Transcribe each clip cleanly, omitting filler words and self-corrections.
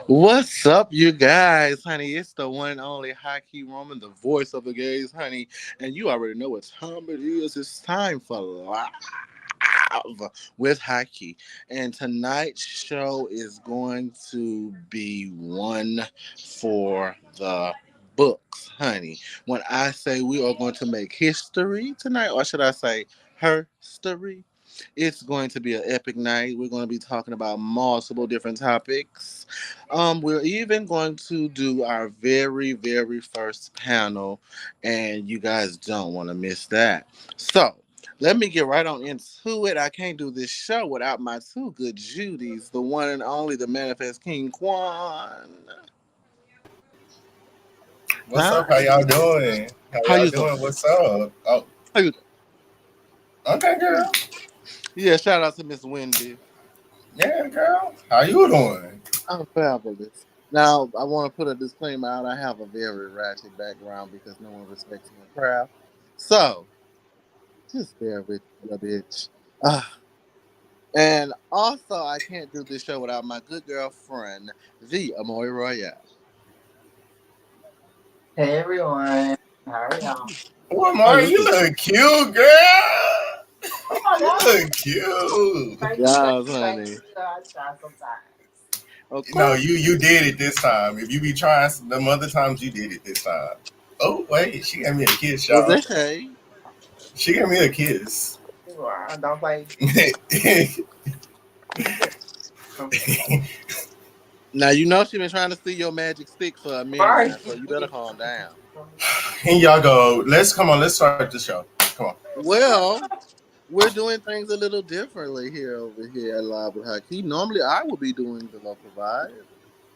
What's up, you guys, honey? It's the one and only Hy'ki Roman, the voice of the gays, honey. And you already know what time it is. It's time for live with Hy'ki. And tonight's show is going to be one for the books, honey. When I say we are going to make history tonight, or should I say her story? It's going to be an epic night. We're going to be talking about multiple different topics. We're even going to do our very, very first panel, and you guys don't want to miss that. So, let me get right on into it. I can't do this show without my two good Judies, the one and only, the Manifest King Quan. What's Hi. up? How y'all doing? How How y'all you doing? doing? What's up? Oh, How you doing? okay, girl. Yeah, shout out to Miss Wendy. Yeah, girl. How you doing? I'm fabulous. Now, I want to put a disclaimer out. I have a very ratchet background because no one respects my craft. So, just bear with me, little bitch. And also, I can't do this show without my good girlfriend, the Amoy Royale. Hey everyone, how are y'all? Well, How Mari, you you doing? look cute, girl. Oh my You god, look cute. thank you, Yes, thank honey. you. I try sometimes. No, Okay. you did it this time. If you be trying them other times, you did it this time. Oh wait, she gave me a kiss, Was y'all. it Shay? She gave me a kiss. I don't play. Now, you know she been trying to steal your magic stick for a minute Sorry. now, so you better calm down. And y'all go. Let's start the show. Come on. Well, we're doing things a little differently here over here at Live with Hakeem. Normally, I would be doing the local vibe,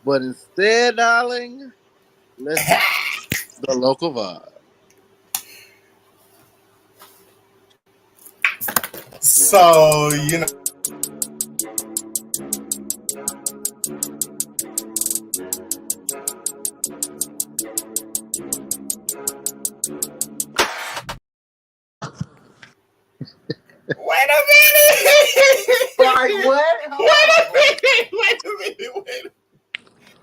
but instead, darling, let's do the local vibe. So wait a minute. Like what? Wait a minute. Wait a minute.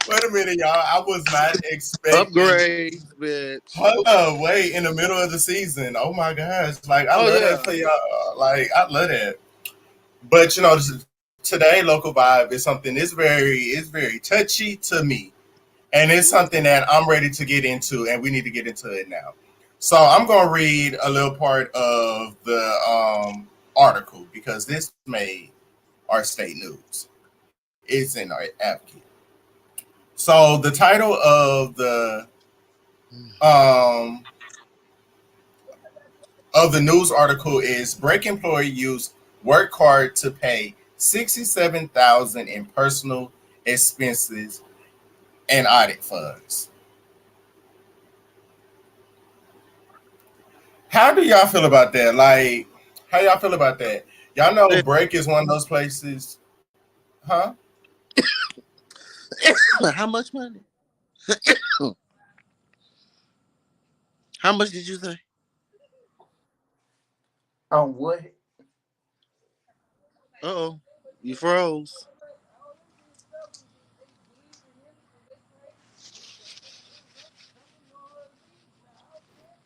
Wait a minute, y'all. I was not expecting. Upgrades, bitch. Hold up, wait. In the middle of the season. Oh my gosh. Like I Oh love that yeah. for y'all. Like I love that. But today local vibe is something it's very touchy to me. And it's something that I'm ready to get into, and we need to get into it now. So I'm gonna read a little part of the article because this made our state news. It's in our advocate. So the title um of the news article is Break Employee Use Work Card to Pay 67,000 in personal expenses and audit funds. How do y'all feel about that? Like, how y'all feel about that? Y'all know Break is one of those places, huh? How much money? How much did you say? On what? Uh-oh. You froze.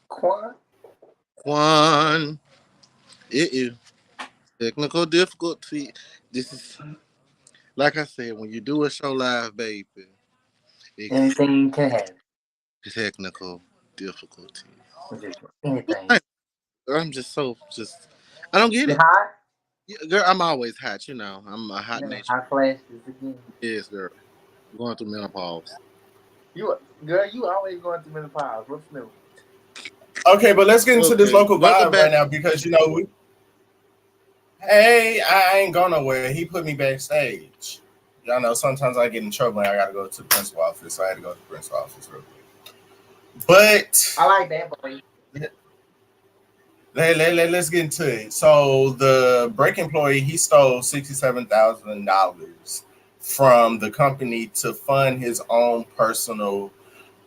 Quan? Quan. It is technical difficulty. This is like I said, when you do a show live, baby, it's Anything can happen. technical difficulty. Anything. I'm just so just I don't get You it. hot? Yeah, girl, I'm always hot, you know. I'm a hot You know, nature. hot flashes again. Yes, girl. I'm going through menopause. You girl, you always going through menopause. What's new? Okay, but let's get into this Okay. local Welcome vibe right back. now because Hey, I ain't going nowhere. He put me backstage. Y'all know sometimes I get in trouble and I gotta go to the principal office. So I had to go to the principal office real quick. But I like that boy. let's get into it. So the break employee, he stole $67,000 from the company to fund his own personal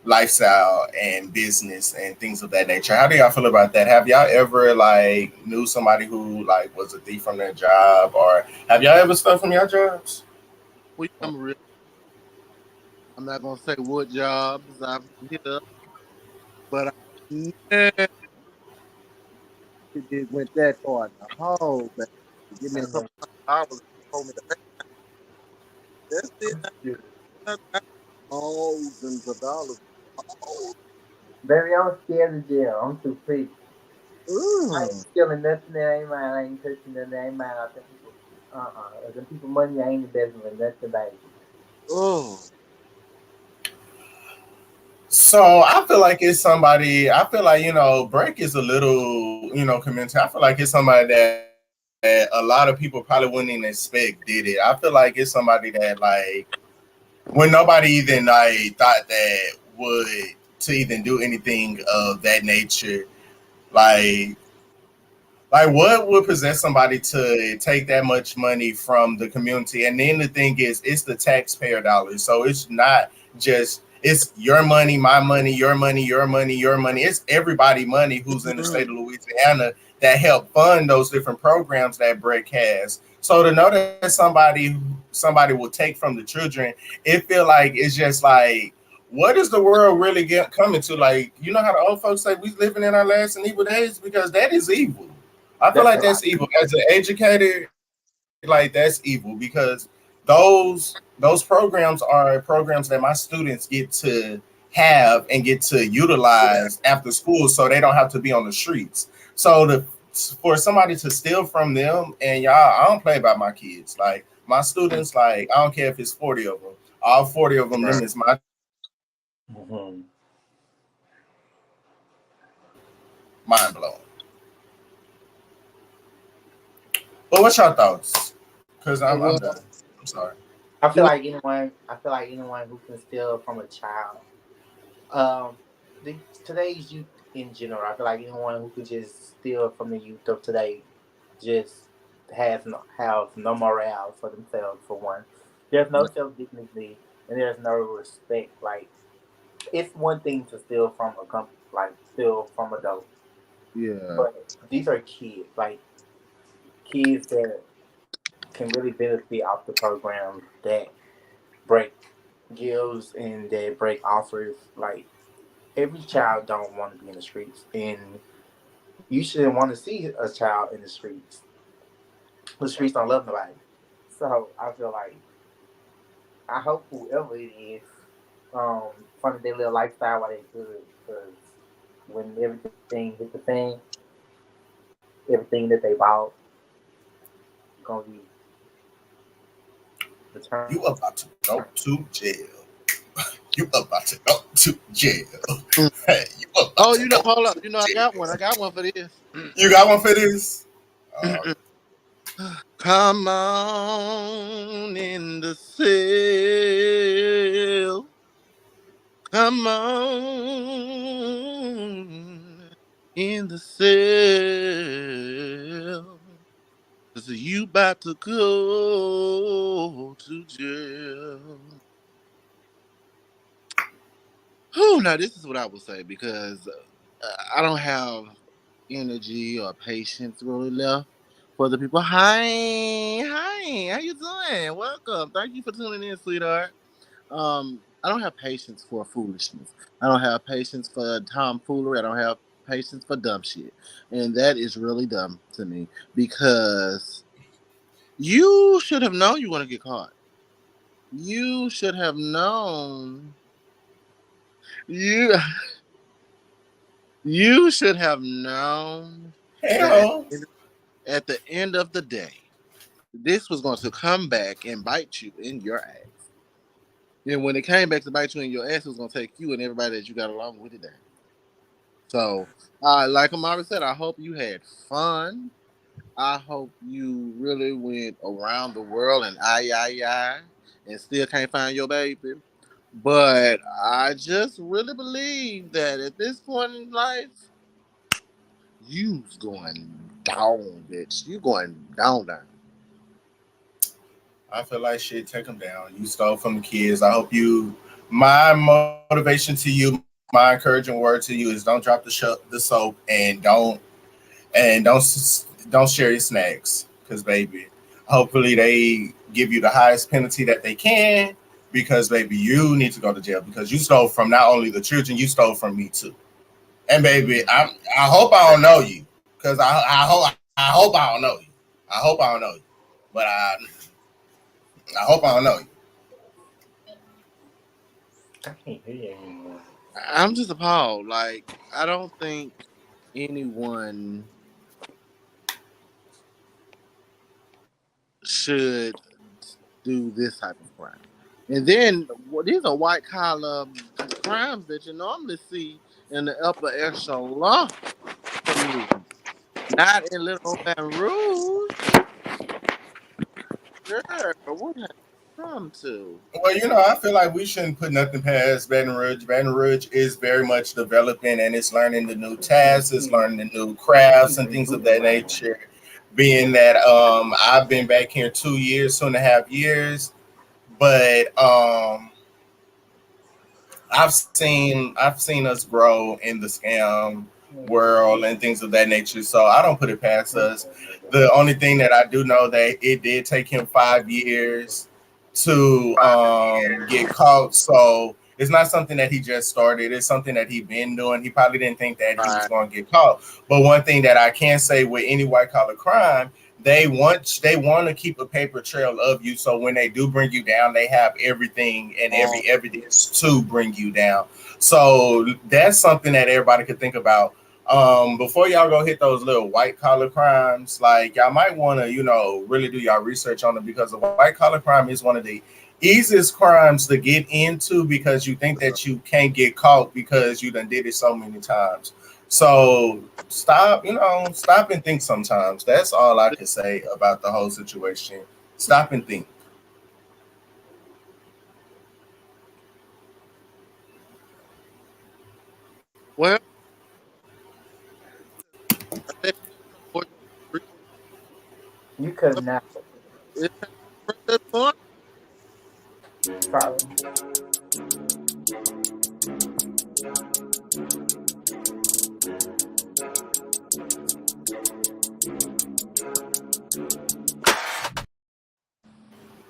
lifestyle and business and things of that nature. How do y'all feel about that? Have y'all ever like knew somebody who like was a thief from their job, or have y'all ever stole from your jobs? Well, I'm not gonna say what jobs I've hit up, but I never did went that far in the hole, man. Give me a couple $100 and told me to pay. That's it. Not thousands of dollars. Oh, Baby, I'm scared of jail. I'm too pretty. I ain't mm, stealing nothing that ain't mine. I ain't touching nothing that ain't mine. I think people, them people money, I ain't investing in nothing, baby. oh, So I feel like it's somebody. I feel like Break is a little community. I feel like it's somebody that a lot of people probably wouldn't even expect did it. I feel like it's somebody that like when nobody even like thought that would to even do anything of that nature. Like what would possess somebody to take that much money from the community? And then the thing is, it's the taxpayer dollars. So it's not just it's your money, my money, your money, your money, your money. It's everybody money who's in the state mm, of Louisiana that help fund those different programs that Breck has. So to know that somebody will take from the children, it feel like it's just like what is the world really coming to? Like, you know how the old folks say we living in our last and evil days, because that is evil. I feel That's like a lot. that's evil. As an educator, like that's evil because those programs are programs that my students get to have and get to yeah. utilize after school so they don't have to be on the streets. So for somebody to steal from them, and y'all, I don't play about my kids. Like my Mm, students, like I don't care if it's 40 of them. All 40 of them right. is my children. Mm-hmm. Mind blowing. But what's your thoughts? Because I'm Well, done. I'm sorry. I feel well, like anyone. I feel like anyone who can steal from a child. Um, today's youth in general. I feel like anyone who could just steal from the youth of today just has no have no morale for themselves. For one, there's no self dignity and there's no respect. Like it's one thing to steal from a company, like steal from adults, yeah. but these are kids, like kids that can really benefit off the program that Break gives and that Break offers. Like every child don't want to be in the streets, and you shouldn't want to see a child in the streets. The streets don't love nobody. So I feel like I hope whoever it is, funded their little lifestyle while they could, because when everything hit the fan, everything that they bought gonna be returned. You about to go to jail. You about to go to jail. Mm. Hey, you about Oh, to go hold up. to I got one. jail. I got one for this. You got one for this? Come on in the cell. Come on in the cell. Cause you about to go to jail. Whew, now this is what I would say because I don't have energy or patience really left for the people. Hi, how you doing? Welcome. Thank you for tuning in, sweetheart. I don't have patience for foolishness. I don't have patience for tomfoolery. I don't have patience for dumb shit, and that is really dumb to me because you should have known you want to get caught. You should have known you you should have known that Hell, at the end of the day, this was going to come back and bite you in your ass. And when it came back to bite you in your ass, it was going to take you and everybody that you got along with it down. So, like Amara said, I hope you had fun. I hope you really went around the world and I and still can't find your baby. But I just really believe that at this point in life, you's going down, bitch. You going down, down. I feel like shit. Take them down. You stole from the kids. I hope you. My motivation to you, my encouraging word to you is don't drop the soap and don't share your snacks, cause baby, hopefully they give you the highest penalty that they can, because baby, you need to go to jail because you stole from not only the children, you stole from me too. And baby, I hope I don't know you, cause I hope I don't know you. I hope I don't know you, but I hope I don't know you. I can't hear you anymore. I'm just appalled. Like, I don't think anyone should do this type of crime. And then these are white collar crimes that you normally see in the upper echelon communities, not in Little Baton Rouge. Girl, what have you come to? Well, I feel like we shouldn't put nothing past Baton Rouge. Baton Rouge is very much developing and it's learning the new tasks, it's Keep, learning the new crafts and keep things of rebooting that around. nature. Being that I've been back here 2 years, 2.5 years, but I've seen us grow in the scam world and things of that nature. So I don't put it past us. The only thing that I do know that it did take him 5 years to get caught. So it's not something that he just started. It's something that he been doing. He probably didn't think that he was Right. going to get caught. But one thing that I can say with any white collar crime, they want to keep a paper trail of you, so when they do bring you down, they have everything and Um, every evidence to bring you down. So that's something that everybody could think about. Before y'all go hit those little white collar crimes, like y'all might want to, really do y'all research on it, because the white collar crime is one of the easiest crimes to get into, because you think that you can't get caught because you done did it so many times. So stop and think sometimes. That's all I could say about the whole situation. Stop and think. well, I think what You couldn't out. it's time to bring this point. Sorry.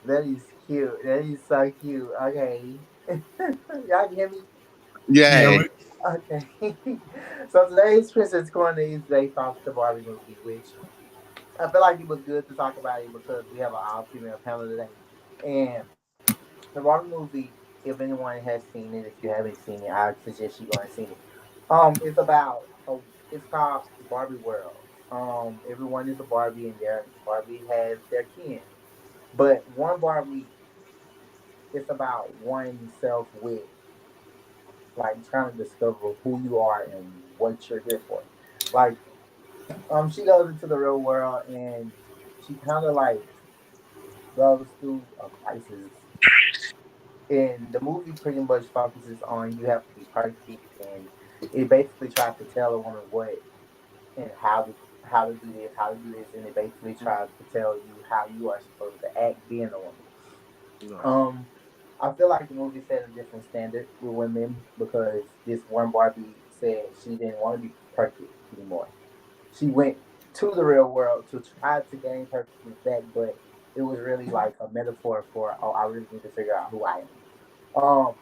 That is cute. That is so cute. Okay. Y'all can hear me? Yeah, Yay. Okay. So today's Princess Corner is based off the Barbie movie, which I feel like it was good to talk about it because we have an all female panel today. And the Barbie movie, if anyone has seen it, if you haven't seen it, I suggest you go and see it. It's about it's called Barbie World. Everyone is a Barbie, and their Barbie has their kin. But one Barbie, it's about one self with like trying to discover who you are and what you're here for. Like, she goes into the real world and she kind of like goes through a crisis. And the movie pretty much focuses on you have to be perfect, and it basically tries to tell a woman what and how to do this, how to do this, and it basically tries to tell you how you are supposed to act being a woman. Right. Um, I feel like the movie set a different standard with women because this one Barbie said she didn't want to be perfect anymore. She went to the real world to try to gain perfectness back, but it was really like a metaphor for, oh, I really need to figure out who I am.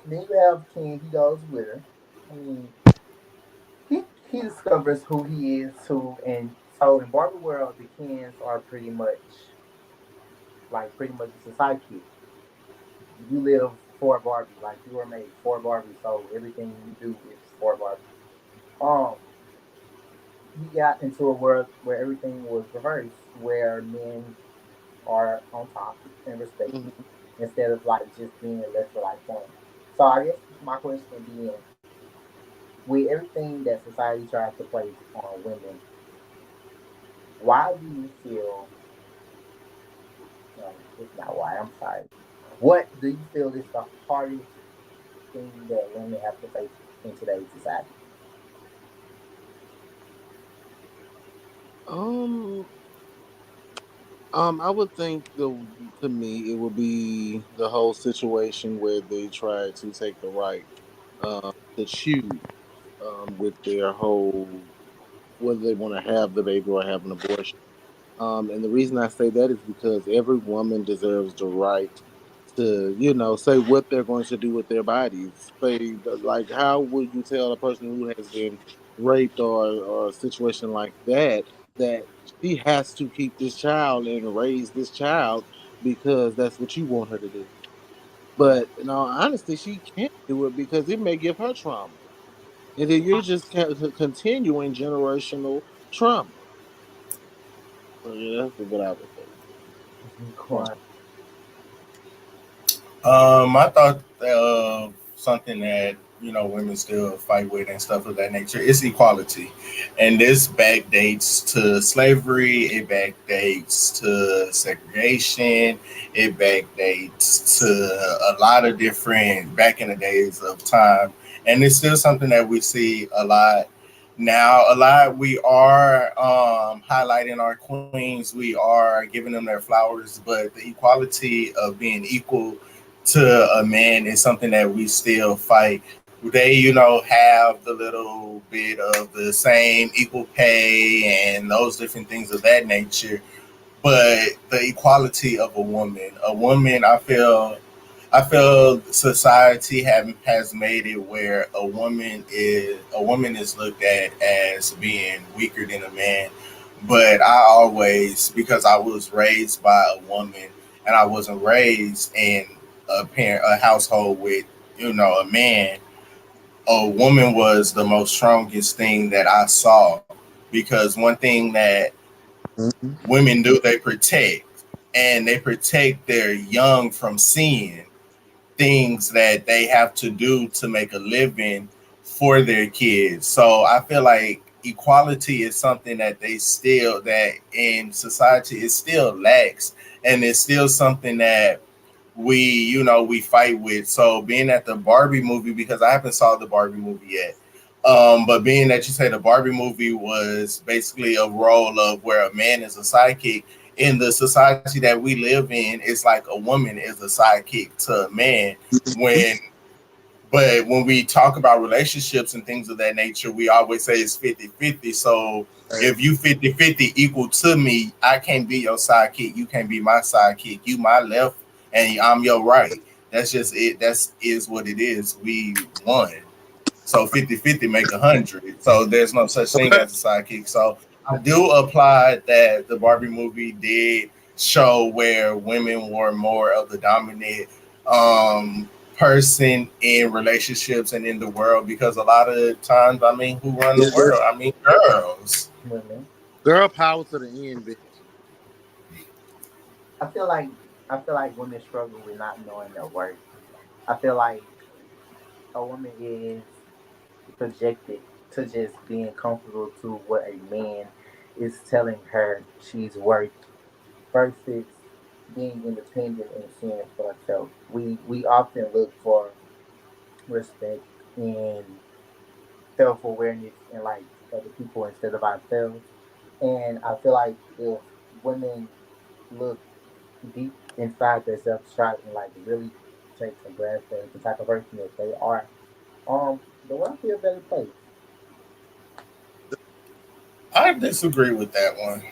Then you have Ken. He goes with her. I mean, he discovers who he is too, and so in Barbie world, the Kens are pretty much it's a sidekick. You live for Barbie, like you were made for Barbie, so everything you do is for Barbie. Um, he got into a world where everything was reversed, where men are on top and respected Mhm. instead of like just being a lesser life form. So I guess my question being, with everything that society tries to place on women, Why do you feel? No, it's not why. I'm sorry. What do you feel is the hardest thing that women have to face in today's society? Um, I would think to me it would be the whole situation where they try to take the right to choose with their whole whether they want to have the baby or have an abortion. And the reason I say that is because every woman deserves the right to, say what they're going to do with their bodies. Say, like, how would you tell a person who has been raped or a situation like that she has to keep this child and raise this child because that's what you want her to do? Right. But in all honesty, she can't do it because it may give her trauma. And then you're just continuing generational trauma. So, yeah, that's what I would say. Right. I thought something that women still fight with and stuff of that nature is equality, and this backdates to slavery. It backdates to segregation. It backdates to a lot of different back in the days of time, and it's still something that we see a lot now. A lot we are highlighting our queens. We are giving them their flowers, but the equality of being equal to a man is something that we still fight. They, have the little bit of the same equal pay and those different things of that nature. But the equality of a woman, I feel society has made it where a woman is looked at as being weaker than a man. But I always, because I was raised by a woman and I wasn't raised in a household with a man, a woman was the most strongest thing that I saw, because one thing that Mhm. women do, they protect, and they protect their young from seeing things that they have to do to make a living for their kids. So I feel like equality is something that that in society it still lacks, and it's still something that we fight with. So being at the Barbie movie, because I haven't saw the Barbie movie yet, but being that you say the Barbie movie was basically a role of where a man is a sidekick, in the society that we live in, it's like a woman is a sidekick to a man. When but when we talk about relationships and things of that nature, we always say it's 50-50. So if you 50-50 equal to me, I can't be your sidekick. You can't be my sidekick. You my left and I'm your right. That's just it. That's is what it is. We won. So 50-50 make 100. So there's no such thing Okay. as a sidekick. So I do apply that the Barbie movie did show where women were more of the dominant person in relationships and in the world, because a lot of times, I mean, who run the Yeah, world? I mean, girls. Women. girl power to the end, bitch. I feel like I feel like women struggle with not knowing their worth. I feel like a woman is projected to just being comfortable to what a man is telling her she's worth versus being independent and seeing for herself. We often look for respect and self awareness in like other people instead of ourselves. And I feel like if women look deep inside themselves, try and like really take some grasp at the type of person that they are, the world be a better place. I disagree with that one.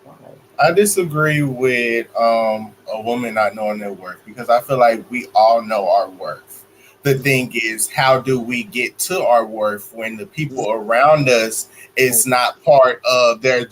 Why? I disagree with a woman not knowing their worth, because I feel like we all know our worth. The thing is, how do we get to our worth when the people around us is not part of they're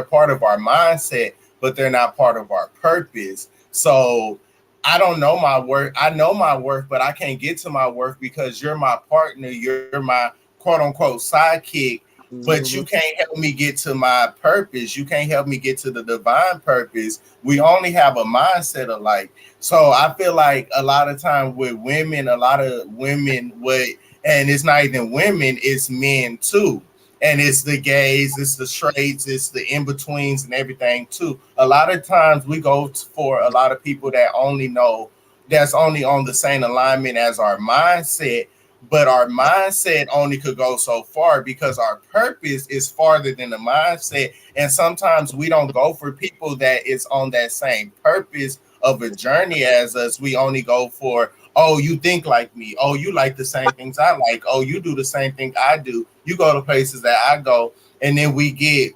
part of our mindset, but they're not part of our purpose. So I don't know my worth. I know my worth, but I can't get to my worth because you're my partner. You're my quote unquote sidekick, but you Mhm. can't help me get to my purpose. You can't help me get to the divine purpose. We only have a mindset alike. So I feel like a lot of time with women, a lot of women would, and it's not even women, it's men too. and it's the gays, it's the straights, it's the in betweens, and everything too. A lot of times we go for a lot of people that only know that's only on the same alignment as our mindset, but our mindset only could go so far because our purpose is farther than the mindset. And sometimes we don't go for people that is on that same purpose of a journey as us. We only go for, oh, you think like me. Oh, you like the same things I like. Oh, you do the same thing I do. You go to places that I go, and then we get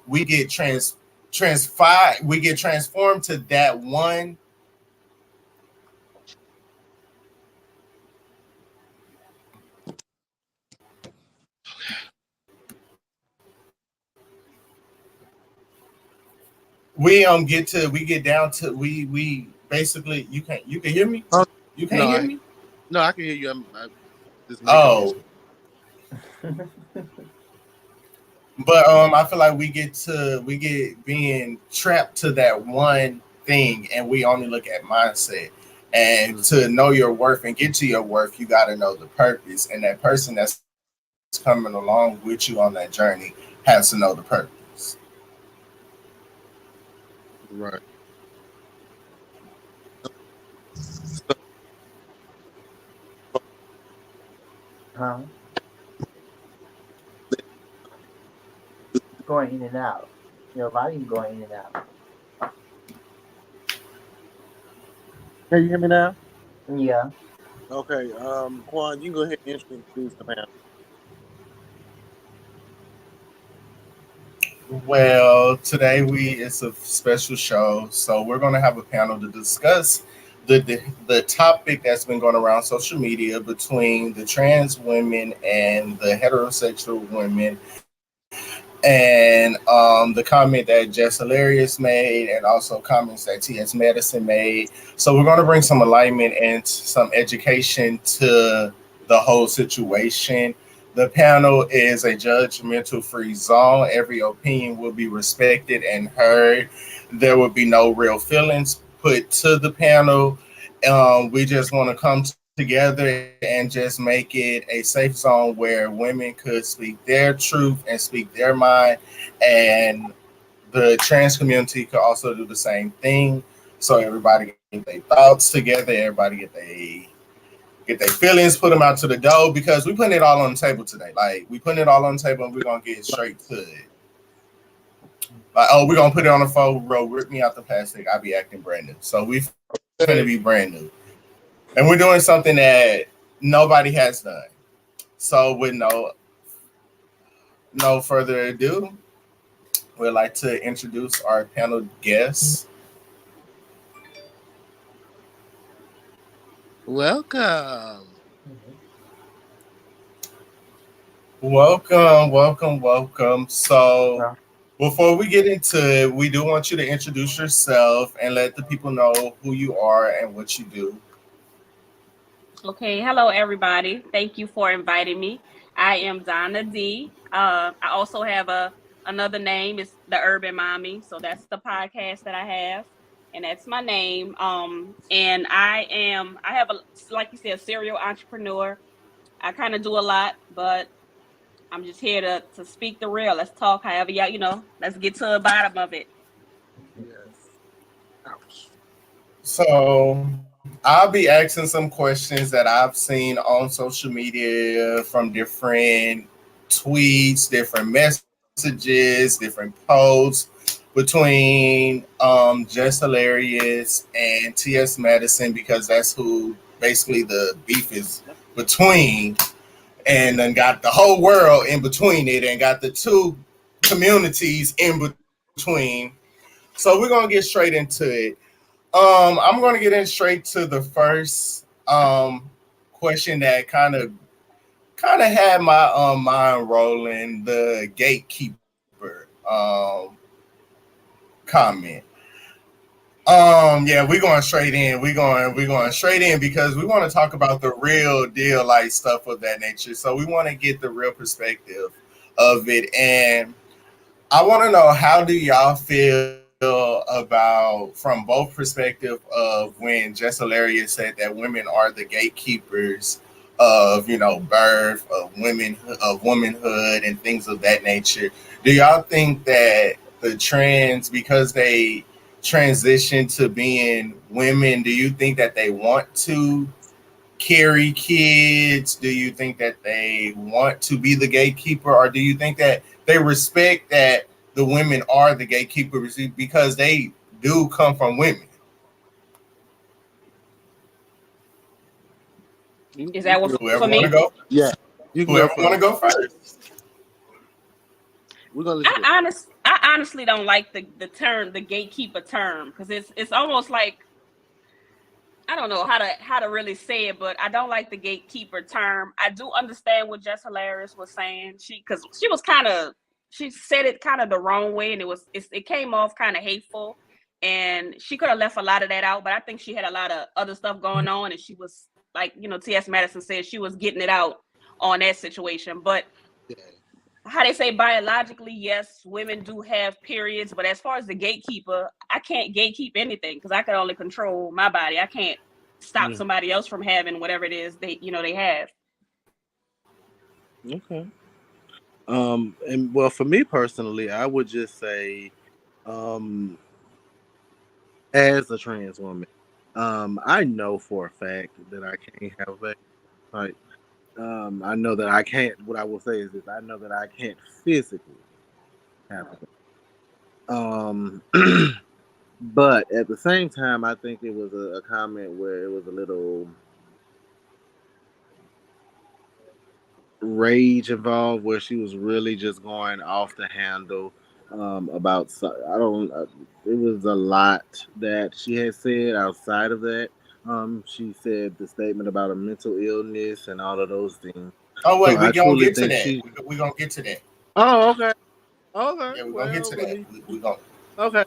transformed to that one. We get down to we basically you can hear me? Oh, You no, can't hear me? no, I can hear you. I'm just making Oh, noise. but I feel like we get being trapped to that one thing, and we only look at mindset. And Mm, to know your worth and get to your worth, you got to know the purpose, and that person that's coming along with you on that journey has to know the purpose. right. So, Huh? Going in and out. Your volume going in and out. can you hear me now? Yeah. Okay. Quan, you can go ahead and introduce the panel. Well, today we it's a special show, so we're going to have a panel to discuss the topic that's been going around social media between the trans women and the heterosexual women, and the comment that Jess Hilarious made, and also comments that T.S. Madison made. So we're going to bring some alignment and some education to the whole situation. The panel is a judgmental free zone. Every opinion will be respected and heard. There will be no real feelings put to the panel. We just want to come together and just make it a safe zone where women could speak their truth and speak their mind, and the trans community could also do the same thing. So everybody get their thoughts together, everybody get their feelings, put them out to the door because we putting it all on the table today. Like we putting it all on the table and we're gonna get straight to it. Like, oh, we're gonna put it on the phone, bro. Rip me out the plastic. I be acting brand new. So we finna be brand new. And we're doing something that nobody has done. So with no further ado, we'd like to introduce our panel guests. Welcome. Mhm. Welcome, welcome, welcome. So Well, before we get into it, we do want you to introduce yourself and let the people know who you are and what you do. Okay, hello everybody. Thank you for inviting me. I am Donna D. I also have a another name. It's the Urban Mommy. So that's the podcast that I have, and that's my name. And I have a like you said, serial entrepreneur. I kind of do a lot, but I'm just here to speak the real. Let's talk. However, yeah, let's get to the bottom of it. Yes. Ouch. So I'll be asking some questions that I've seen on social media from different tweets, different messages, different posts between Jess Hilarious and T.S. Madison because that's who basically the beef is between, and then got the whole world in between it and got the two communities in between. So we're gonna get straight into it. I'm gonna get in straight to the first question that kind of had my mind rolling. The gatekeeper comment. Yeah, we're going straight in. We're going straight in because we want to talk about the real deal, like stuff of that nature. So we want to get the real perspective of it, and I want to know, how do y'all feel about, from both perspective of when Jess Hilarious said that women are the gatekeepers of birth, of womanhood, and things of that nature. Do y'all think that the trans, because they transition to being women, do you think that they want to carry kids? Do you think that they want to be the gatekeeper, or do you think that they respect that the women are the gatekeepers because they do come from women? Is You that can what go Whoever for first. want to me? go, Yeah, you can go whoever want to first. go first. We're gonna let you go. I honestly don't like the term, the gatekeeper term, because it's almost like, I don't know how to really say it, but I don't like the gatekeeper term. I do understand what Jess Hilarious was saying. Because she was kind of, she said it kind of the wrong way, and it came off kind of hateful, and she could have left a lot of that out. But I think she had a lot of other stuff going on, and she was like, T.S. Madison said, she was getting it out on that situation. But Yeah. how they say, biologically, yes, women do have periods, but as far as the gatekeeper, I can't gatekeep anything because I can only control my body. I can't stop Mm. somebody else from having whatever it is they have. Okay. And well, for me personally, I would just say, um, as a trans woman, I know for a fact that I can't have a baby. Like, I know that I can't. What I will say is this: I know that I can't physically have a baby. Um, but at the same time, I think it was a comment where it was a little rage involved, where she was really just going off the handle about. I don't. It was a lot that she had said outside of that. She said the statement about a mental illness and all of those things. Oh So wait, we I gonna truly get to think that. she. We gonna get to that. Oh, okay. Okay. Yeah, we're gonna get Well, to let that. me. We gonna. Okay.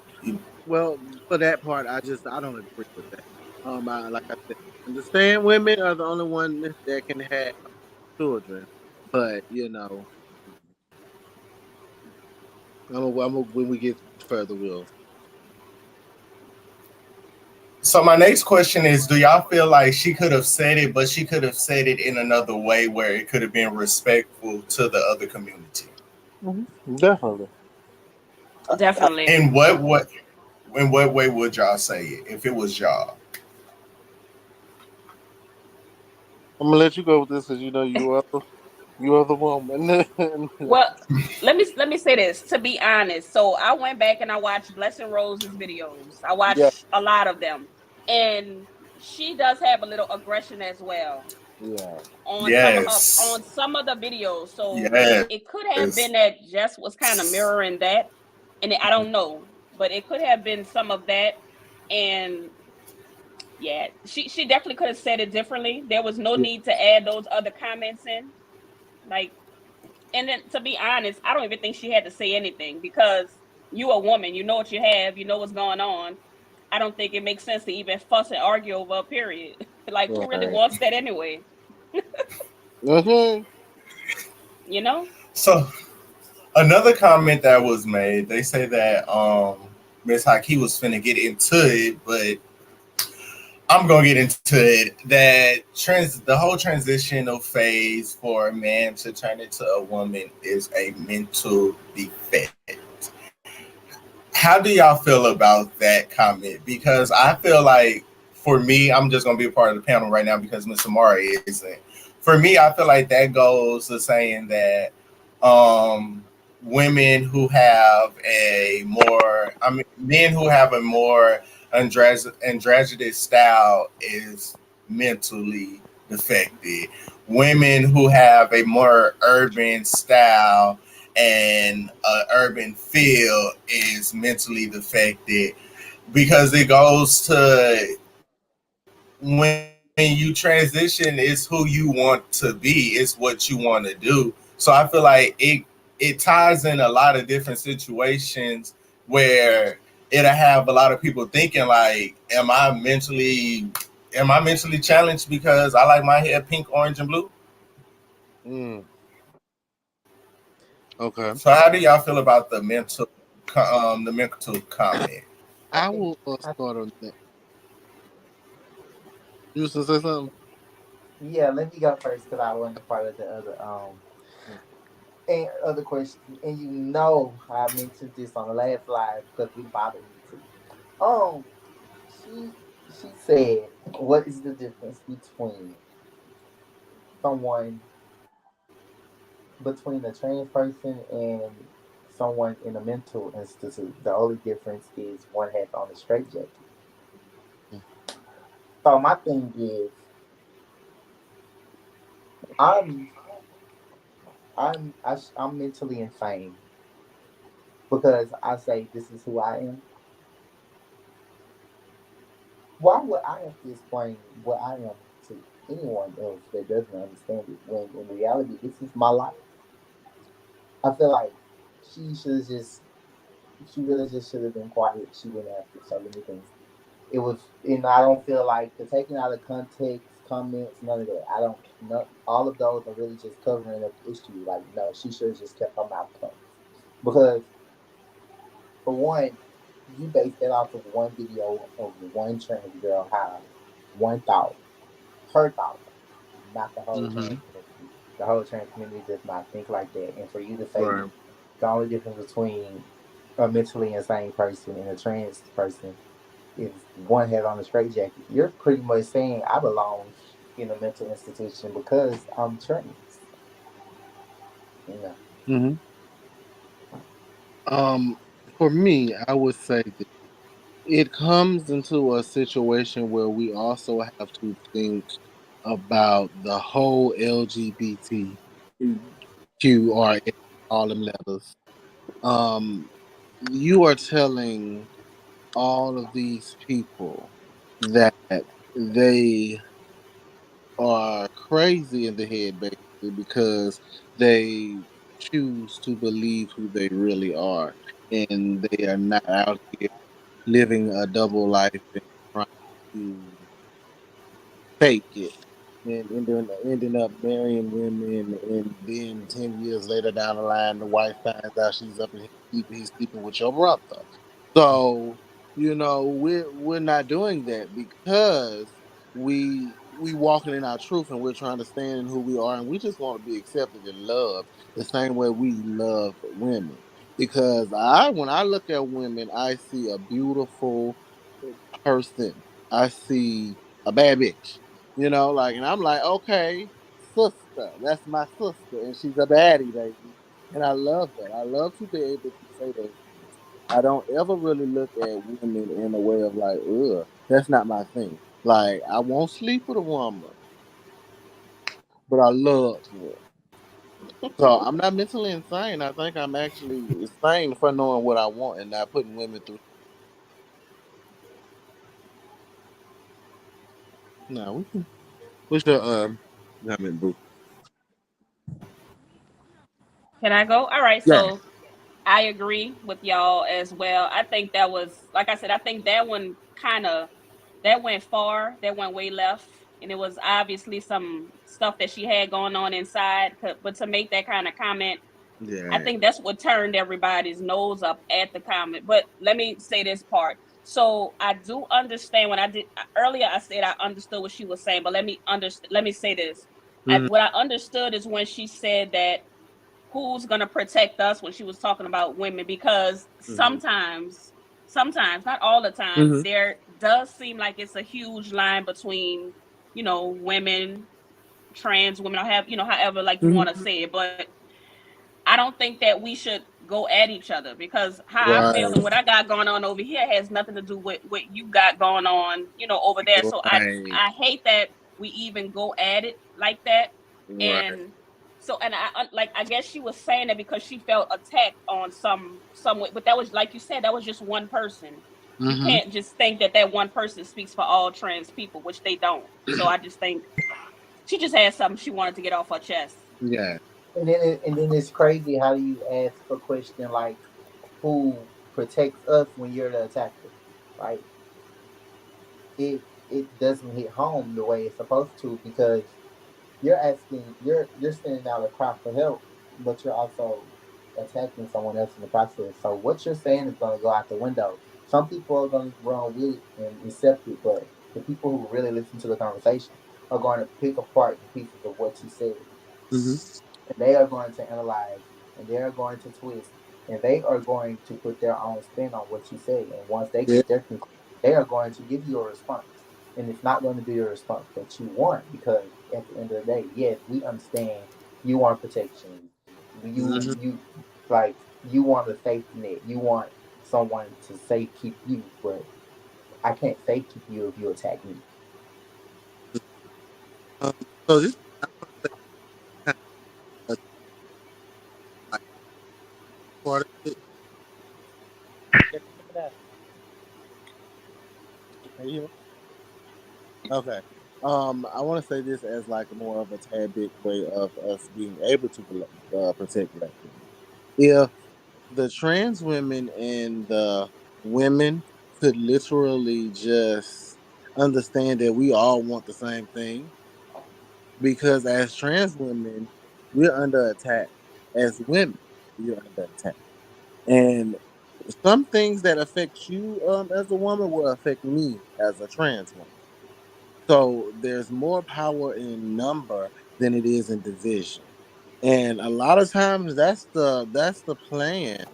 Well, for that part, I don't agree with that. Like I said, understand women are the only one that can have children, but when we get further, we'll. So my next question is: do y'all feel like she could have said it, but she could have said it in another way where it could have been respectful to the other community? Definitely. Definitely. In what way would y'all say it if it was y'all? I'm gonna let you go with this because you are the woman. Well, let me say this, to be honest. So I went back and I watched Blessing Rose's videos. I Yeah, watched a lot of them, and she does have a little aggression as well yeah, Yes. on some of the videos. So it could Yes. have been that Jess was kind of mirroring that, and I don't know, but it could have been some of that. And yeah, she definitely could have said it differently. There was no yeah. need to add those other comments in, like. And then, to be honest, I don't even think she had to say anything, because you a woman, you know what you have, you know what's going on. I don't think it makes sense to even fuss and argue over a period. Like, who really Right. wants that anyway? Okay. You know? So another comment that was made, they say that Miss Hy'ki was finna get into it, but I'm gonna get into it. That the whole transitional phase for a man to turn into a woman is a mental defect. How do y'all feel about that comment? Because I feel like, for me, I'm just gonna be a part of the panel right now because Miss Amari isn't. For me, I feel like that goes to saying that um, women who have a more, I mean, men who have a more androgynous style is mentally defected. Women who have a more urban style and urban feel is mentally defected, because it goes to, when you transition, it's who you want to be, it's what you want to do. So I feel like it ties in a lot of different situations where it'll have a lot of people thinking like, am I mentally challenged because I like my hair pink, orange, and blue? Mm, okay. So how do y'all feel about the mental comment? I I think will start on that. You was to say something? Yeah, let me go first because I wasn't a part of the other and other question. And you know I mentioned this on the last live because it bothered me too. Um, she she said, "What is the difference someone between a trans person and someone in a mental institute? The only difference is one has on a straitjacket." So my thing is, I'm I'm mentally insane because I say this is who I am. Why would I have to explain what I am to anyone else that doesn't understand it when in reality this is my life? I feel like she should have just she really just should have been quiet. She wouldn't have to so many things. It was, and I don't feel like the taking out of context comments, none of that. I don't know. All of those are really just covering up the issue. Like, no, she should have just kept her mouth closed because for one, you base that off of one video of one trans girl have one thought, her thought, not the whole Mm-hmm. trans community. The whole trans community does not think like that. And for you to say Right. the only difference between a mentally insane person and a trans person is one head on a straitjacket, you're pretty much saying I belong in a mental institution because I'm trans. You know. Mm-hmm. Um, for me, I would say that it comes into a situation where we also have to think about the whole LGBTQ or all them letters. Um, you are telling all of these people that they are crazy in the head, basically, because they choose to believe who they really are, and they are not out here living a double life and trying to fake it and ending up marrying women, and then 10 years later down the line, the wife finds out she's up and he's sleeping with your brother. So we're not doing that because we walking in our truth and we're trying to stand in who we are, and we just want to be accepted and loved the same way we love women. Because when I look at women, I see a beautiful person. I see a bad bitch. And I'm like, okay, sister, that's my sister, and she's a baddie, baby. And I love that. I love to be able to say those things. I don't ever really look at women in a way of like, ugh, that's not my thing. Like, I won't sleep with a woman, but I love her. So I'm not mentally insane. I think I'm actually insane for knowing what I want and not putting women through. No, we can. What's the comment, boo? Can I go? All right. Yeah. So I agree with y'all as well. I think that was, like I said, I think that one kind of that went far. That went way left, and it was obviously some stuff that she had going on inside. But to make that kind of comment, I Yeah. think that's what turned everybody's nose up at the comment. But let me say this part. So I do understand when I did earlier. I said I understood what she was saying, but let me say this. Mm-hmm. What I understood is when she said that who's going to protect us when she was talking about women, because Mm-hmm. sometimes not all the time, Mm-hmm. there does seem like it's a huge line between women, trans women, or have however like you want to Mm-hmm. say it. But I don't think that we should go at each other, because how I feel and Right. what I got going on over here has nothing to do with what you got going on, over there. So Right. I hate that we even go at it like that. Right. And so, and I guess she was saying that because she felt attacked on some way, but that was, like you said, that was just one person. You Mm-hmm. can't just think that that one person speaks for all trans people, which they don't. So I just think she just had something she wanted to get off her chest. Yeah. And then it's crazy how you ask a question like, "Who protects us when you're the attacker?" Like it doesn't hit home the way it's supposed to because you're sending out a cry for help, but you're also attacking someone else in the process. So what you're saying is going to go out the window. Some people are going to run with it and accept it, but the people who really listen to the conversation. are going to pick apart the pieces of what you said, Mm-hmm. and they are going to analyze, and they are going to twist, and they are going to put their own spin on what you say. And once they Yeah. get their conclusion, they are going to give you a response. And it's not going to be a response that you want, because at the end of the day, yes, we understand you want protection. Mm-hmm. You want a safety net. You want someone to safe keep you, but I can't safe keep you if you attack me. Um, so this I want to say kind of like part of it. Can you hear me now? Can you hear me? Okay. I want to say this as like more of a tad bit way of us being able to protect black women. If the trans women and the women could literally just understand that we all want the same thing, because as trans women, we're under attack. As women, we're under attack. And some things that affect you as a woman will affect me as a trans woman. So there's more power in number than it is in division. And a lot of times that's the plan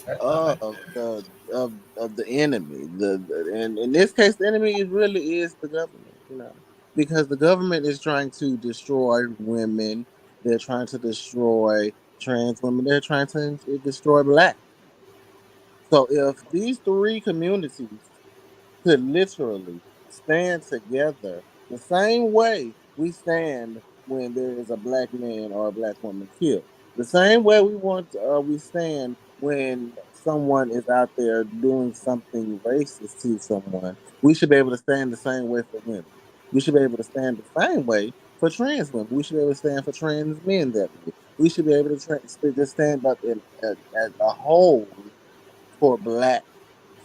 I like of that. the enemy. And in this case, the enemy really is the government. Because the government is trying to destroy women. They're trying to destroy trans women. They're trying to destroy black. So if these three communities could literally stand together the same way we stand when there is a black man or a black woman killed. The same way we stand when someone is out there doing something racist to someone. We should be able to stand the same way for women. We should be able to stand the same way for trans women. We should be able to stand for trans men that way. We should be able to just stand up as a whole for black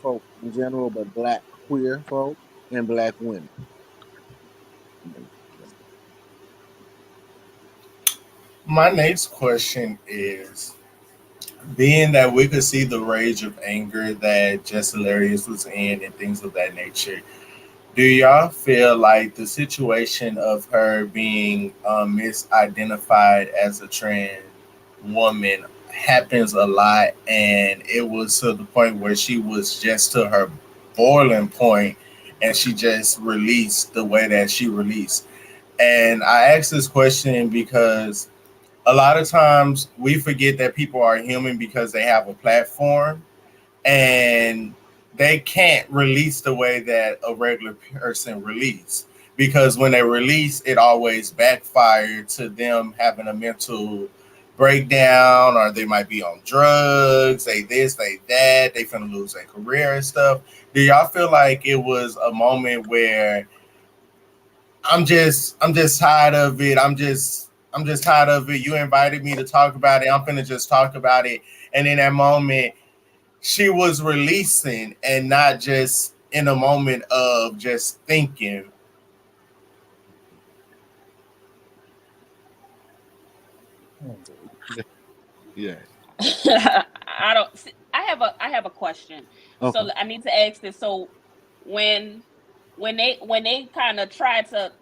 folk in general, but black queer folk and black women. My next question is, being that we could see the rage of anger that Jess Hilarious was in and things of that nature, do y'all feel like the situation of her being misidentified as a trans woman happens a lot, and it was to the point where she was just to her boiling point, and she just released the way that she released? And I ask this question because a lot of times we forget that people are human because they have a platform, and they can't release the way that a regular person release, because when they release it always backfired to them having a mental breakdown, or they might be on drugs, they this, they that, they finna lose their career and stuff. Do y'all feel like it was a moment where I'm just tired of it. I'm just tired of it. You invited me to talk about it. I'm finna just talk about it. And in that moment, she was releasing and not just in a moment of just thinking. Hmm. Yeah. I don't. I have a question. Okay. So I need to ask this. So when when they kind of try to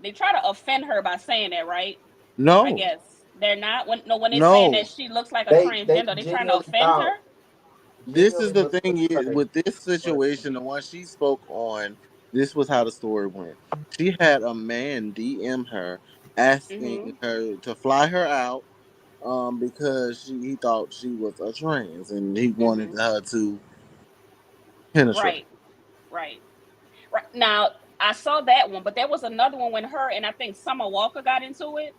offend her by saying that, right? I No, guess they're not. When they're saying that no. she looks like a They transgender, they trying to genuinely offend thought, her. This is genuinely the believe thing is her. with this situation, the one she spoke on, this was how the story went. She had a man DM her asking Hmm. her to fly her out because he thought she was a trans and he wanted Hmm. her to penetrate. Right. Right. Right. Now I saw that one, but there was another one when her and I think Summer Walker got into it,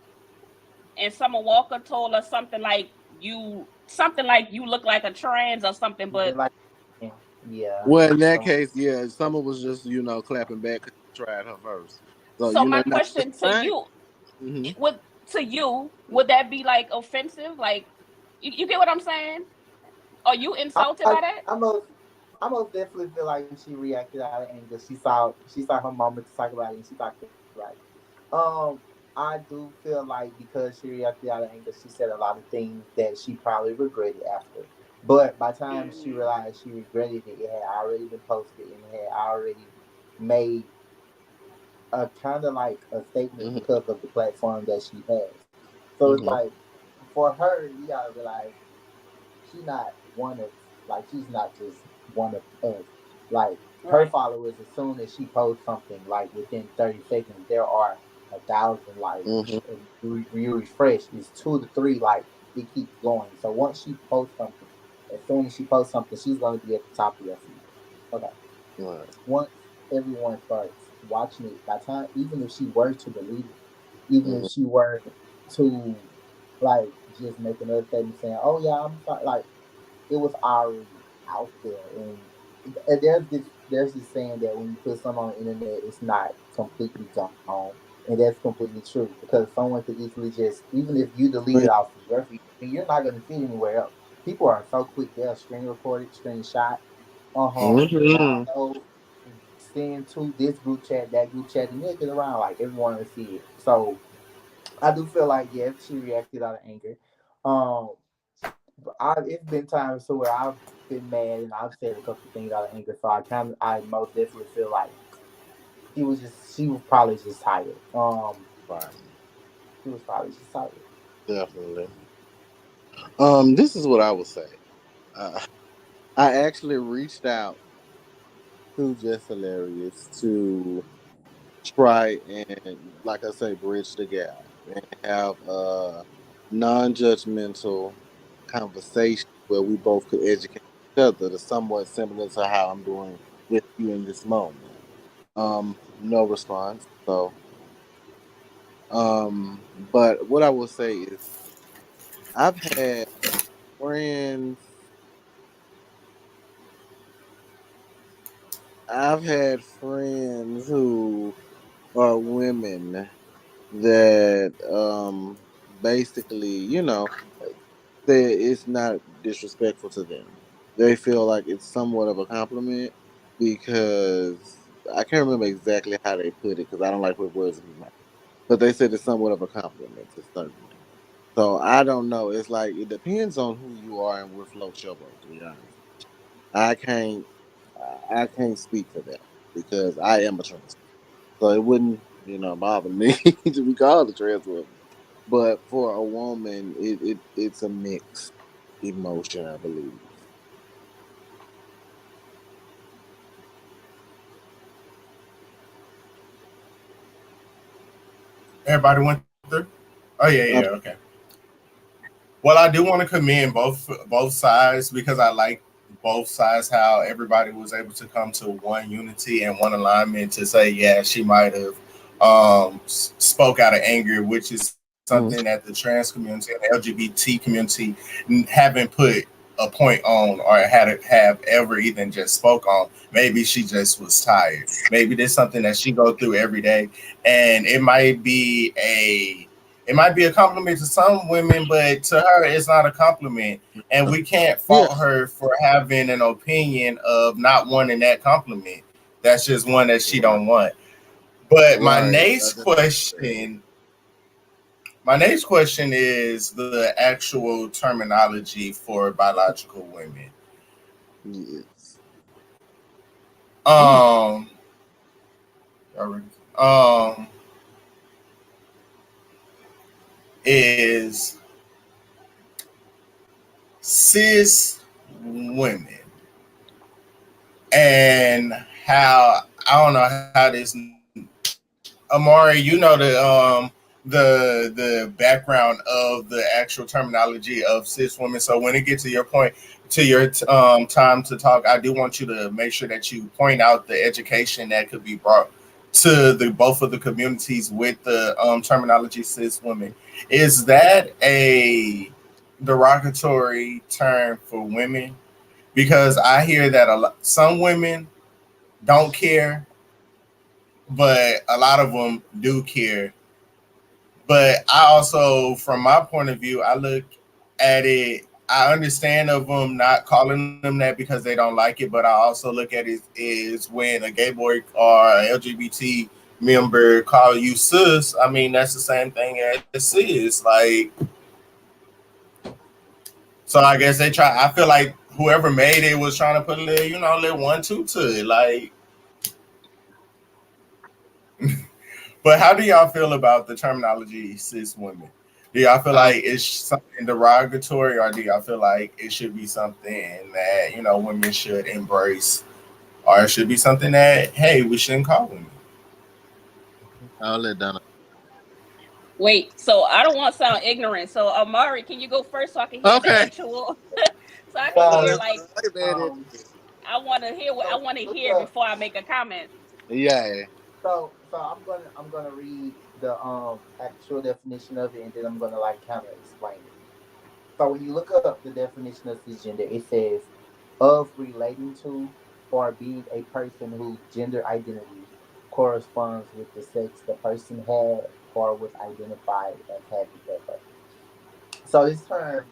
and Summer Walker told us something like you look like a trans or something, You but like, yeah. Well, in that So case, yeah, Summer was just clapping back because she tried her first. So so my now it's question to fine. you Hmm. would would that be like offensive? Like you get what I'm saying? Are you insulted I, by that? I most definitely feel like she reacted out of anger. She saw her moment to talk about it, and she talked about it. I do feel like because she reacted out of anger, she said a lot of things that she probably regretted after. But by the time she Hmm. realized she regretted it, it had already been posted and it had already made a kind of like a statement Mhm. because of the platform that she has. So it's Mhm. like for her, you gotta realize she's not one of like she's not just one of us. Like her Right. followers, as soon as she posts something, like within 30 seconds, there are 1,000 likes, Mhm. and you refresh, it's 2 to 3. Like it keeps going. So once she posts something, as soon as she posts something, she's gonna be at the top of your feed. Okay. Right. Once everyone starts watching it, by time even if she were to delete it, even if Mhm. she were to like just make another statement saying, "Oh yeah, I'm sorry," like it was already out there. And there's this saying that when you put something on the internet, it's not completely gone, and that's completely true because someone could easily just even if you delete it off of your feed, you're not going to see it anywhere else. People are so quick; they'll screen record it, screenshot, Mhm. download, send to this group chat, that group chat, and they'll get around like everyone will see it. So I do feel like yeah, she reacted out of anger. Um, it's been times to where I've been mad and I've said a couple things out of anger. So I most definitely feel like she was probably just tired. Right. She was probably just tired. Definitely. This is what I would say. Uh, I actually reached out to Just Hilarious to try and, like I say, bridge the gap and have a non-judgmental conversation where we both could educate each other to somewhat similar to how I'm doing with you in this moment. No response. So, but what I will say is I've had friends, I've had friends who are women that basically, say it's not disrespectful to them. They feel like it's somewhat of a compliment because I can't remember exactly how they put it because I don't like put words in my mouth. But they said it's somewhat of a compliment to certain. So I don't know. It's like it depends on who you are and what floats your boat. To be honest, I can't. I can't speak for them because I am a trans. So it wouldn't, bother me to be called a trans woman. But for a woman, it's a mixed emotion, I believe. Everybody went through. Oh yeah, yeah, Uh, okay. Well, I do want to commend both sides because I like both sides how everybody was able to come to one unity and one alignment to say, yeah, she might have spoke out of anger, which is something that mm, the trans community and the LGBT community haven't put a point on or had it have ever even just spoke on. Maybe she just was tired. Maybe there's something that she go through every day, and it might be a compliment to some women, but to her, it's not a compliment. And we can't yeah, fault her for having an opinion of not wanting that compliment. That's just one that she right, don't want. But right. my next question is the actual terminology for biological women. Yes. Mm, Um, um, is cis women and how I don't know how this Amari, you know the background of the actual terminology of cis women. So when it gets to your point, to your time to talk, I do want you to make sure that you point out the education that could be brought to the both of the communities with the terminology cis women. Is that a derogatory term for women? Because I hear that some women don't care, but a lot of them do care. But I also, from my point of view, I look at it. I understand of them not calling them that because they don't like it, but I also look at it is when a gay boy or a LGBT member call you sis. I mean, that's the same thing as sis. Like, so I guess they try. I feel like whoever made it was trying to put a little, little 1 2 to it. Like, But how do y'all feel about the terminology cis women? Do y'all feel Um, like it's something derogatory, or do y'all feel like it should be something that women should embrace, or it should be something that hey we shouldn't call women? I'll let Donna. Wait, so I don't want to sound ignorant. So Amari, can you go first so I can hear the Okay. actual so I can hear So, like um, I want to hear what I so want to look hear up. before I make a comment. Yeah. So I'm gonna read the actual definition of it, and then I'm gonna like kind of explain it. So when you look up the definition of cisgender, it says of relating to or being a person whose gender identity corresponds with the sex the person had or was identified as having at birth. So this term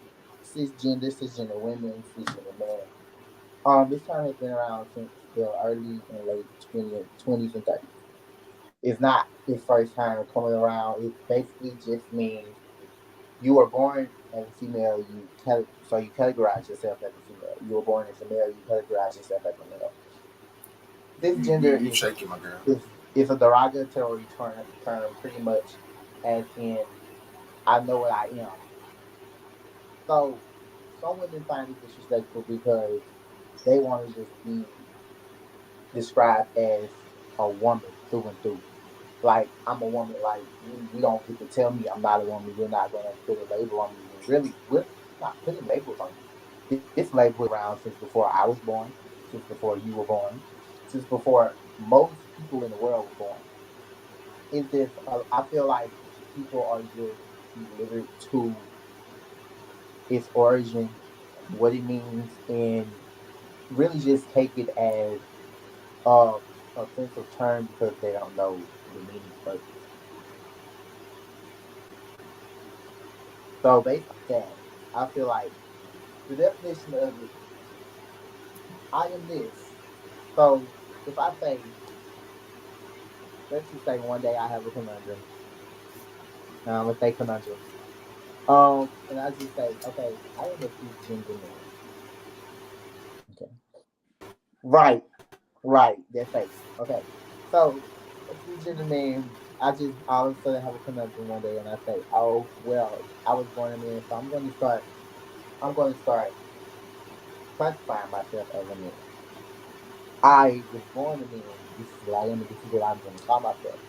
cisgender women, cisgender man, this term has been around since the early and late 20s and 30s. It's not its first time coming around. It basically just means you were born as a female, so you categorize yourself as a female. You were born as a male, you categorize yourself as a male. This gender You shaking, my girl. is a derogatory term, pretty much, as in I know what I am. So some women find it disrespectful because they want to just be described as a woman through and through. Like I'm a woman. Like you don't get to tell me I'm not a woman. You're not gonna put a label on me. When really, we're not putting labels on you. This label has been around since before I was born, since before you were born, since before most people in the world were born. It's just I feel like people are just illiterate to its origin, what it means, and really just take it as a offensive term because they don't know the meaning's purpose. So based on that, I feel like the definition of it, I am this. So if I say, let's just say one day I have a conundrum, let's say conundrum, and I just say, okay, I am a cisgender man. Okay, right, right, that face. Okay, so a cisgender man, I just all of a sudden have a conundrum one day, and I say, oh well, I was born a man, so I'm going to start classifying myself as a man. I was born a man. This is what I am, and this is what I'm going to call myself.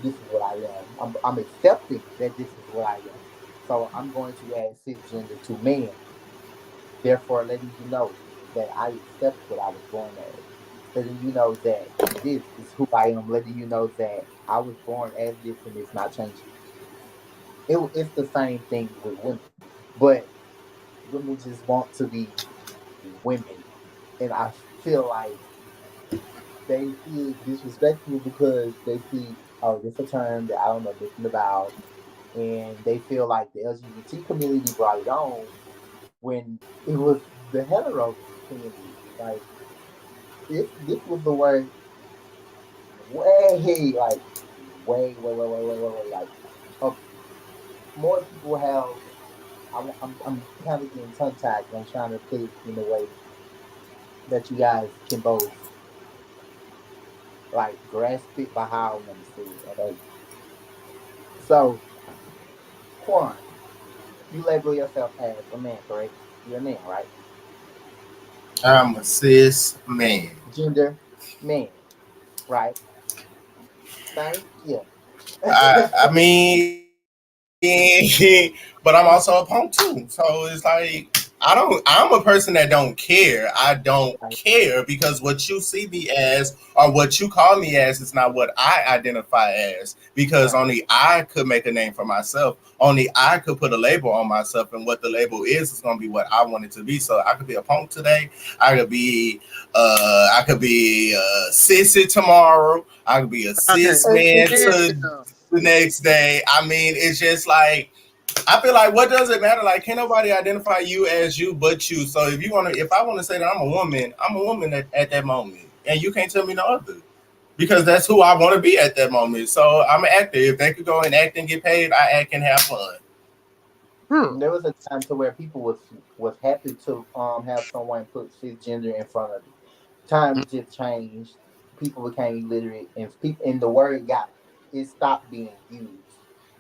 This is what I am. I'm accepting that this is what I am. So I'm going to add cisgender to man, therefore letting you know that I accept what I was born as. Letting you know that this is who I am. Letting you know that I was born as this and it's not changing. It's the same thing with women, but women just want to be women, and I feel like they see it disrespectful because they see, oh, this a term that I don't know nothing about, and they feel like the LGBT community brought it on when it was the hetero community. Like this was the word way like way like uh, more people have. I'm kind of getting tongue tied. I'm trying to put it in a way that you guys can both like grasp it by how I want to say it. Okay, so Quan, you label yourself as a man, correct? You're a man, right? I'm a cis man. Gender, man, right? Thank you. I mean, but I'm also a punk too. So it's like I'm a person that don't care. I don't care because what you see me as or what you call me as is not what I identify as. Because only Right. I could make a name for myself. Only I could put a label on myself, and what the label is gonna be what I want it to be. So I could be a punk today. I could be sissy tomorrow. I could be a Okay. cis man to Yeah. the next day. I mean, it's just like I feel like what does it matter? Like, can't nobody identify you as you but you. So if I want to say that I'm a woman at that moment, and you can't tell me no other because that's who I want to be at that moment. So I'm an actor. If they could go and act and get paid, I act and have fun. Hmm. There was a time to where people was happy to have someone put cisgender in front of it. Times just changed. People became illiterate, and people and the word got it stopped being used.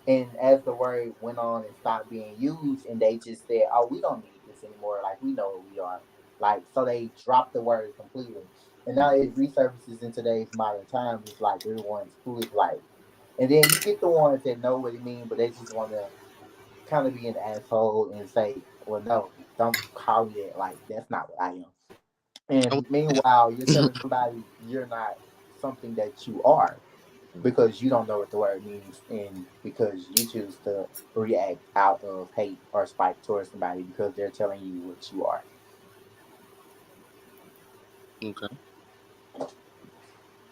And as the word went on and stopped being used, and they just said, "Oh, we don't need this anymore. Like we know what we are." Like so, they dropped the word completely. And now it resurfaces in today's modern times. It's like everyone's who is like, and then you get the ones that know what it means, but they just want to kind of be an asshole and say, "Well, no, don't call me that. Like that's not what I am." And meanwhile, you're telling somebody you're not something that you are because you don't know what the word means and because you choose to react out of hate or spite towards somebody because they're telling you what you are. Okay.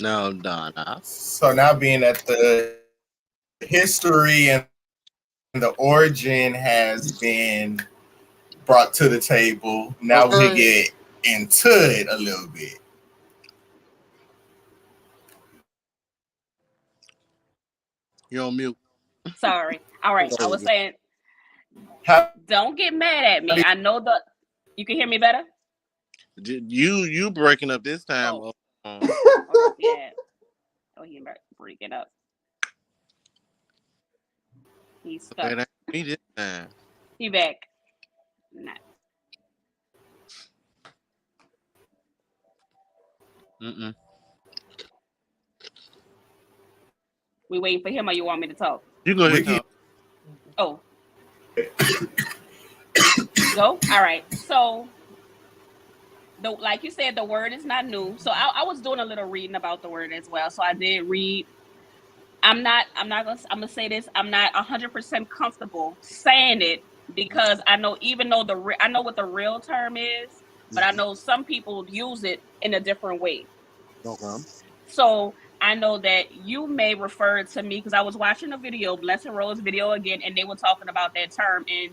Now, Donna. So now being that the history and the origin has been brought to the table, now we can get Okay. into it a little bit. You're on mute. Sorry. All right. I There was you saying, How do don't get mad at me. I know the. You can hear me better. go. You breaking up this time. Oh, Um, where's he at? Oh, he breaking up. He's okay, stuck. that ain't me this time. He back. Nah. Mm-mm. We waiting for him, or you want me to talk? You go ahead we and can talk. Oh, go. All right. So, the like you said, the word is not new. So I was doing a little reading about the word as well. So I did read. I'm not gonna. I'm gonna say this. I'm not 100% comfortable saying it because I know even though I know what the real term is, but I Mhm. know some people use it in a different way. Okay. So I know that you may refer to me because I was watching a video, Blessing Rose video again, and they were talking about that term, and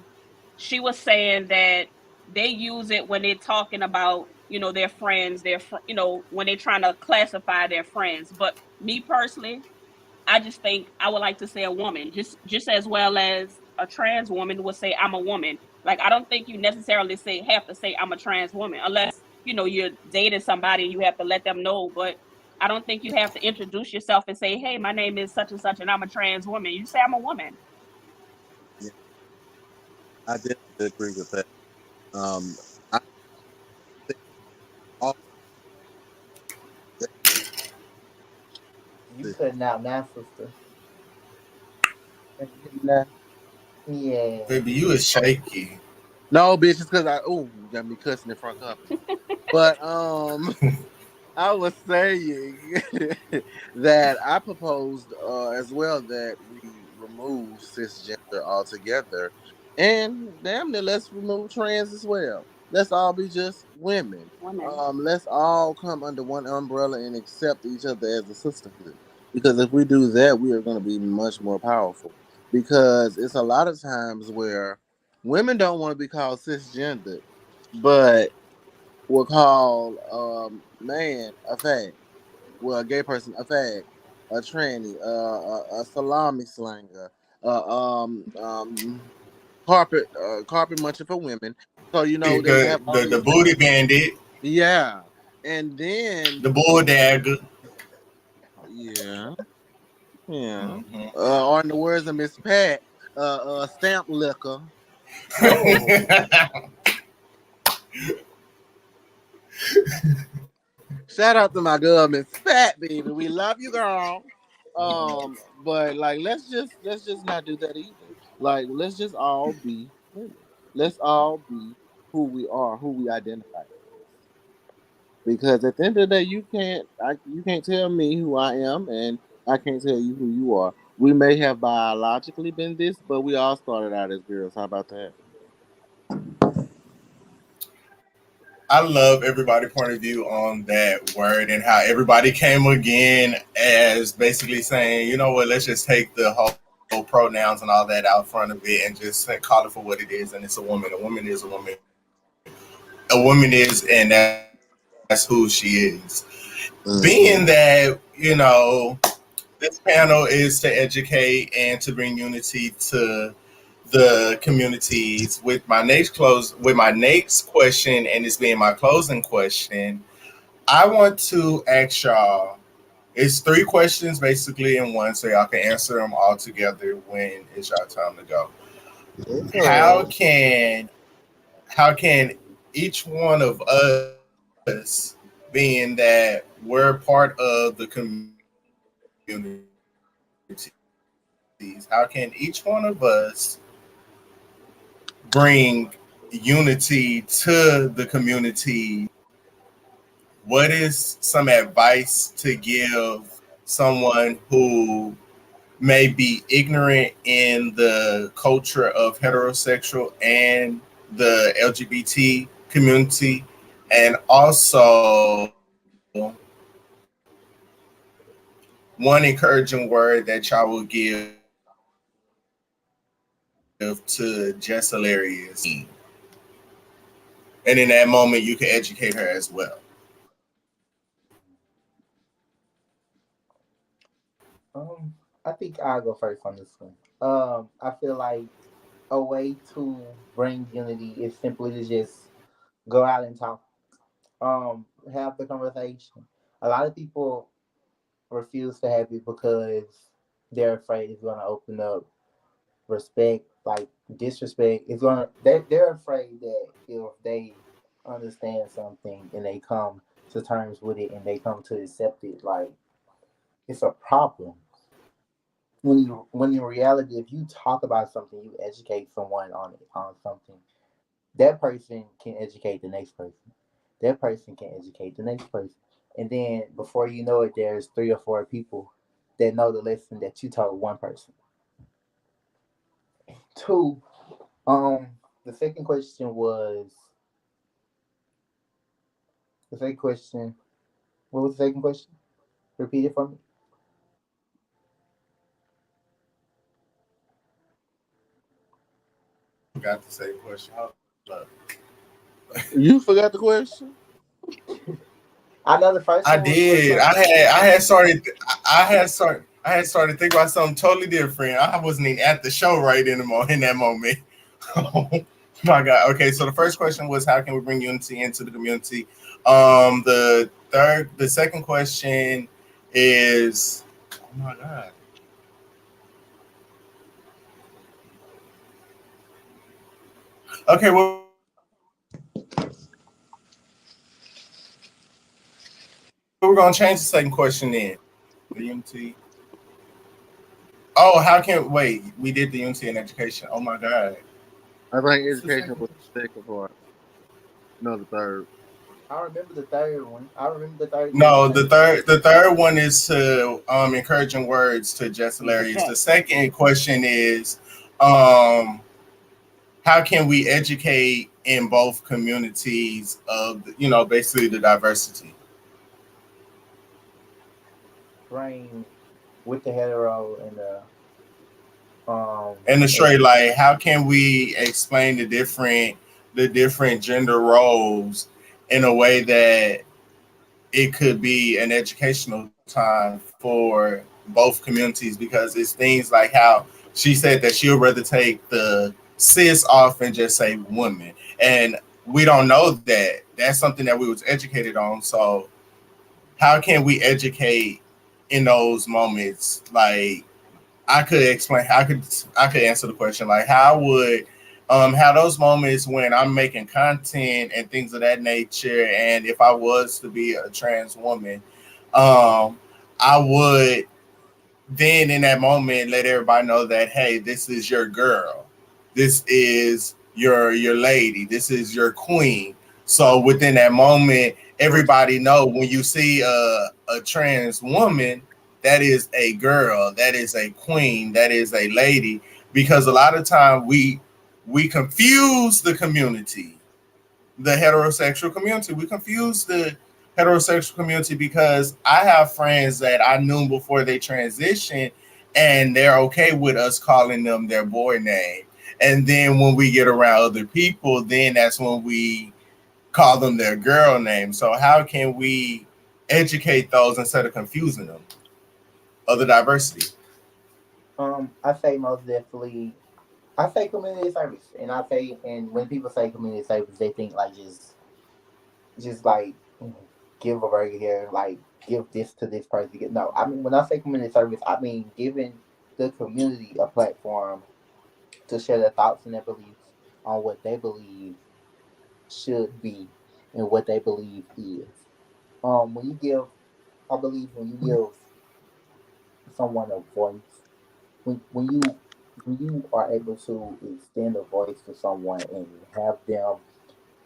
she was saying that they use it when they're talking about their friends, when they're trying to classify their friends. But me personally, I just think I would like to say a woman, just as well as a trans woman would say I'm a woman. Like I don't think you necessarily have to say I'm a trans woman unless you're dating somebody and you have to let them know. But I don't think you have to introduce yourself and say, "Hey, my name is such and such, and I'm a trans woman." You say I'm a woman. Yeah, I definitely agree with that. I think all that You is- cutting out now, sister. Can you hear me now? Yeah. baby, you is shaky. no, bitch, it's because you got me cussing in front company. But I was saying that I proposed as well that we remove cisgender altogether, and damn near let's remove trans as well. Let's all be just women. Woman. Let's all come under one umbrella and accept each other as a sisterhood. Because if we do that, we are going to be much more powerful. Because it's a lot of times where women don't want to be called cisgender, but will call man a fag. Well, a gay person a fag, a tranny, a salami slanger, carpet muncher for women. So they have all The these. booty bandit, Yeah, and then the bull dagger. yeah, yeah. Mhm. Or in the words of Miss Pat, stamp liquor. So shout out to my girl Miss Pat, baby. We love you, girl. But like let's just not do that either. Like let's just all be women. Let's all be who we are, who we identify as. Because at the end of the day, you can't tell me who I am, and I can't tell you who you are. We may have biologically been this, but we all started out as girls. How about that? I love everybody's point of view on that word and how everybody came again as basically saying, you know what, let's just take the whole pronouns and all that out front of it and just call it for what it is. And it's a woman. A woman is a woman. A woman is, and that's who she is. Being that, Mm-hmm. this panel is to educate and to bring unity to the communities with my next question, and this being my closing question, I want to ask y'all, It's three questions basically in one, so y'all can answer them all together when it's your time to go. How Okay. can how can each one of us, being that we're part of the communities, how can each one of us bring unity to the community? What is some advice to give someone who may be ignorant in the culture of heterosexual and the LGBT community? And also, one encouraging word that y'all will give to just hilarious and in that moment you can educate her as well. I think I'll go first on this one. I feel like a way to bring unity is simply to just go out and talk. Have the conversation. A lot of people refuse to have it because they're afraid it's gonna open up respect, like disrespect. It's gonna they're afraid that if they understand something and they come to terms with it and they come to accept it, like it's a problem. When in reality, if you talk about something, you educate someone on it on something, that person can educate the next person. That person can educate the next person. And then before you know it, there's three or four people that know the lesson that you told one person. Two, the second question was the second question. What was the second question? Repeat it for me. I forgot the same question. Hold up. You forgot the question? I know the first I one was what did. something. I had started thinking about something totally different. I wasn't even at the show right in that moment. Oh my God. Okay, so the first question was how can we bring unity into the community? The second question is, oh my God. Okay, we're gonna change the second question then. The unity. Oh, how can wait? We did the unity in education. Oh my God. I think What's the education second was question? the second part, no, the third. I remember the third one. I remember the third No, question. I just the third one is to encouraging words to Jess in the Hilarious. chat. The second question is um how can we educate in both communities of basically the diversity Brain with the hetero and the and the straight, LGBT. like how can we explain the different gender roles in a way that it could be an educational time for both communities, because it's things like how she said that she'll rather take the cis off and just say woman, and we don't know that that's something that we was educated on. So how can we educate in those moments? Like I could explain. I could answer the question like how would how those moments when I'm making content and things of that nature, and if I was to be a trans woman, um, I would then in that moment let everybody know that hey, this is your girl, this is your lady, this is your queen. So within that moment, everybody know when you see a trans woman, that is a girl, that is a queen, that is a lady, because a lot of time we confuse the community, the heterosexual community. We confuse the heterosexual community because I have friends that I knew before they transitioned and they're okay with us calling them their boy name. And then when we get around other people, then that's when we call them their girl name. So how can we educate those instead of confusing them of the diversity? I say most definitely. I say community service, and I say, and when people say community service, they think like just like give a burger here, like give this to this person. No, I mean when I say community service, I mean giving the community a platform to share their thoughts and their beliefs on what they believe should be and what they believe is. When you give, I believe when you give someone a voice, when you are able to extend a voice to someone and have them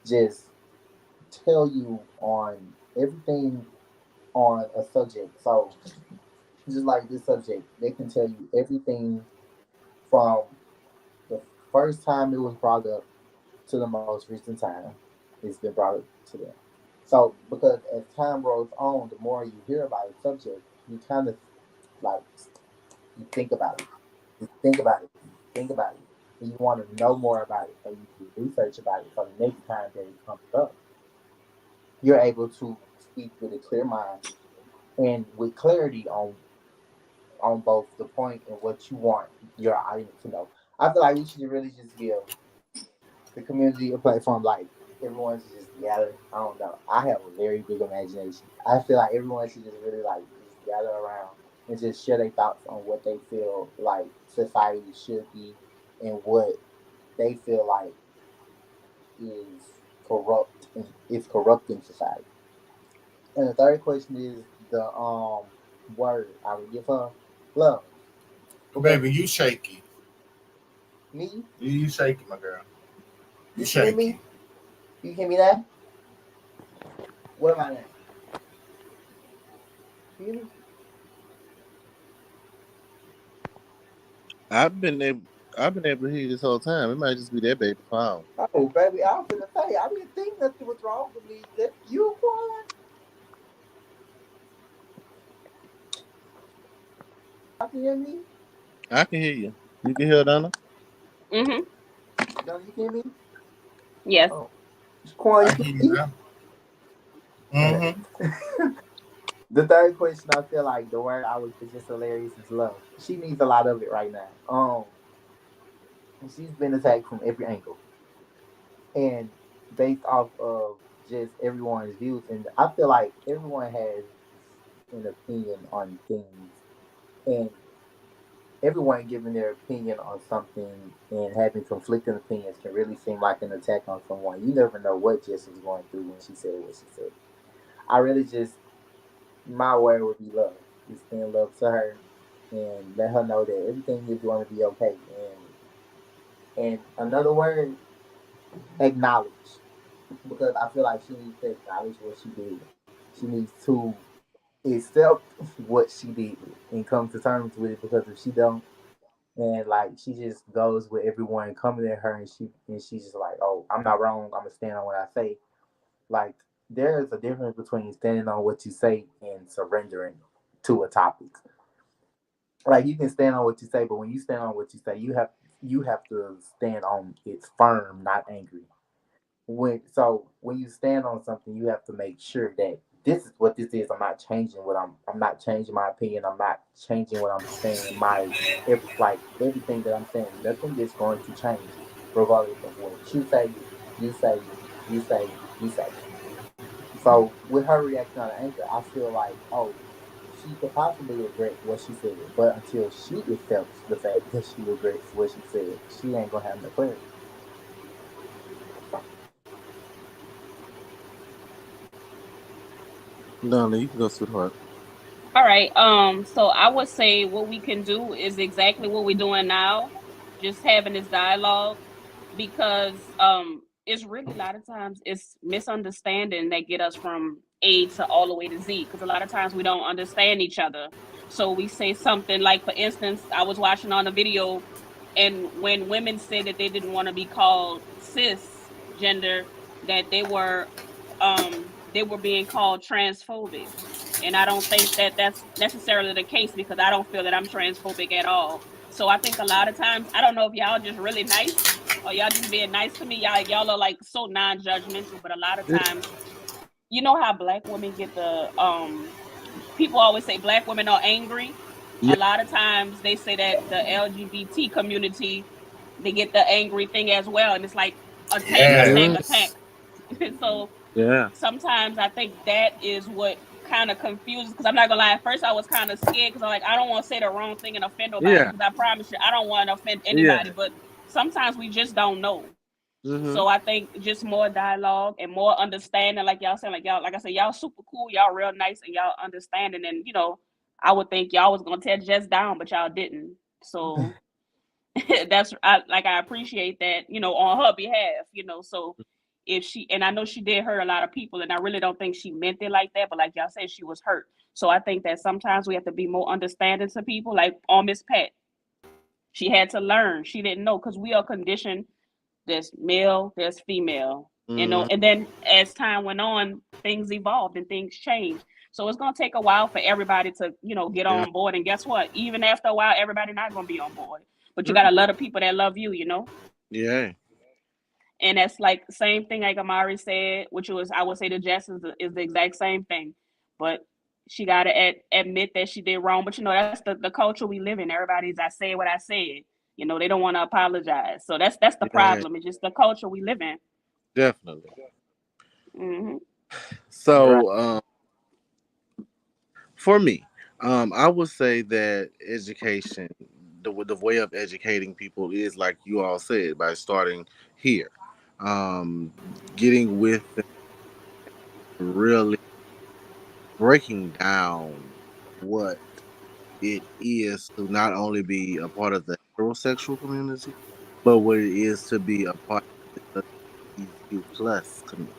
just tell you on everything on a subject. So just like this subject, they can tell you everything from the first time it was brought up to the most recent time it's been brought up to them. So because as time rolls on, the more you hear about a subject, you kind of like you think about it. You think about it. You think about it. And you want to know more about it. So you do research about it. So the next time that it comes up, you're able to speak with a clear mind and with clarity on both the point and what you want your audience to know. I feel like we should really just give the community a platform like everyone should just gather. I don't know. I have a very big imagination. I feel like everyone should just really like just gather around and just share their thoughts on what they feel like society should be and what they feel like is corrupt and is corrupting society. And the third question is the word I would give her love. Because Baby, you shaky. me, You shaky, my girl. You you can hear shaky. me? You hear me now? What am I now? You hear me? I've been able, I've been able to hear you this whole time. It might just be that baby phone. Oh, baby, I was gonna say I didn't think nothing was wrong with me. That you crying? I can hear me. I can hear you. You can hear Donna? Mhm. Don't you hear me? Yes. Oh, Quan, I you hear you hear me? now. Okay. Mm-hmm. The third question, I feel like the word I would is just hilarious is love. She needs a lot of it right now. She's been attacked from every angle, and based off of just everyone's views, and I feel like everyone has an opinion on things, and everyone giving their opinion on something and having conflicting opinions can really seem like an attack on someone. You never know what Jess was going through when she said what she said. I really just my word would be love. Extend love to her and let her know that everything is going to be okay. And another word, acknowledge, because I feel like she needs to acknowledge what she did. She needs to accept what she did and come to terms with it. Because if she don't, and like she just goes with everyone coming at her, and she's just like, oh, I'm not wrong. I'm gonna stand on what I say. Like there is a difference between standing on what you say and surrendering to a topic. Like you can stand on what you say, but when you stand on what you say, you have to stand on it's firm, not angry. When you stand on something, you have to make sure that this is what this is. I'm not changing my opinion. I'm not changing what I'm saying. Everything that I'm saying, nothing is going to change, regardless of what you say, you say, you say, you say. So with her reaction out of anger, I feel like, oh, she could possibly regret what she said, but until she accepts the fact that she regrets what she said, she ain't gonna have no clarity. Donna, you can go, sweetheart. All right. So I would say what we can do is exactly what we're doing now, just having this dialogue, because it's really a lot of times it's misunderstanding that get us from A to all the way to Z. Because a lot of times we don't understand each other. So we say something like, for instance, I was watching on a video, and when women said that they didn't want to be called cisgender, that they were being called transphobic, and I don't think that that's necessarily the case, because I don't feel that I'm transphobic at all. So I think a lot of times, I don't know if y'all just really nice or y'all just being nice to me. Y'all are like so non-judgmental, but a lot of Yeah. times, you know how black women get the people always say black women are angry. A Yeah. lot of times they say that the LGBT community, they get the angry thing as well, and it's like attack, attack, Yeah. attack. Yes. So Yeah. sometimes I think that is what kind of confused because I'm not gonna lie. At first, I was kind of scared because I'm like, I don't want to say the wrong thing and offend nobody Yeah, because I promise you, I don't want to offend yeah. anybody. But sometimes we just don't know. Mm-hmm. So I think just more dialogue and more understanding, like y'all saying, like y'all, like I said, y'all super cool, y'all real nice, and y'all understanding. And I would think y'all was gonna tear Jess down, but y'all didn't. So I appreciate that, on her behalf, So if she, and I know she did hurt a lot of people, and I really don't think she meant it like that, but like y'all said, she was hurt. So I think that sometimes we have to be more understanding to people. Like on Miss Pat, she had to learn. She didn't know because we are conditioned. There's male, there's female, Mm-hmm. and then as time went on, things evolved and things changed. So it's gonna take a while for everybody to, get Yeah. on board. And guess what? Even after a while, everybody not gonna be on board. But you Mm. got a lot of people that love you. Yeah. And that's like same thing like Amari said, which was I would say to Jess is the exact same thing. But she gotta admit that she did wrong. But that's the culture we live in. Everybody's I said what I said. They don't want to apologize. So that's the Yeah. problem. It's just the culture we live in. Definitely. Hmm. Right. So, for me, I would say that education, the way of educating people is like you all said, by starting here, um, getting with them, really breaking down what it is to not only be a part of the heterosexual community, but what it is to be a part of the LGBTQ plus community.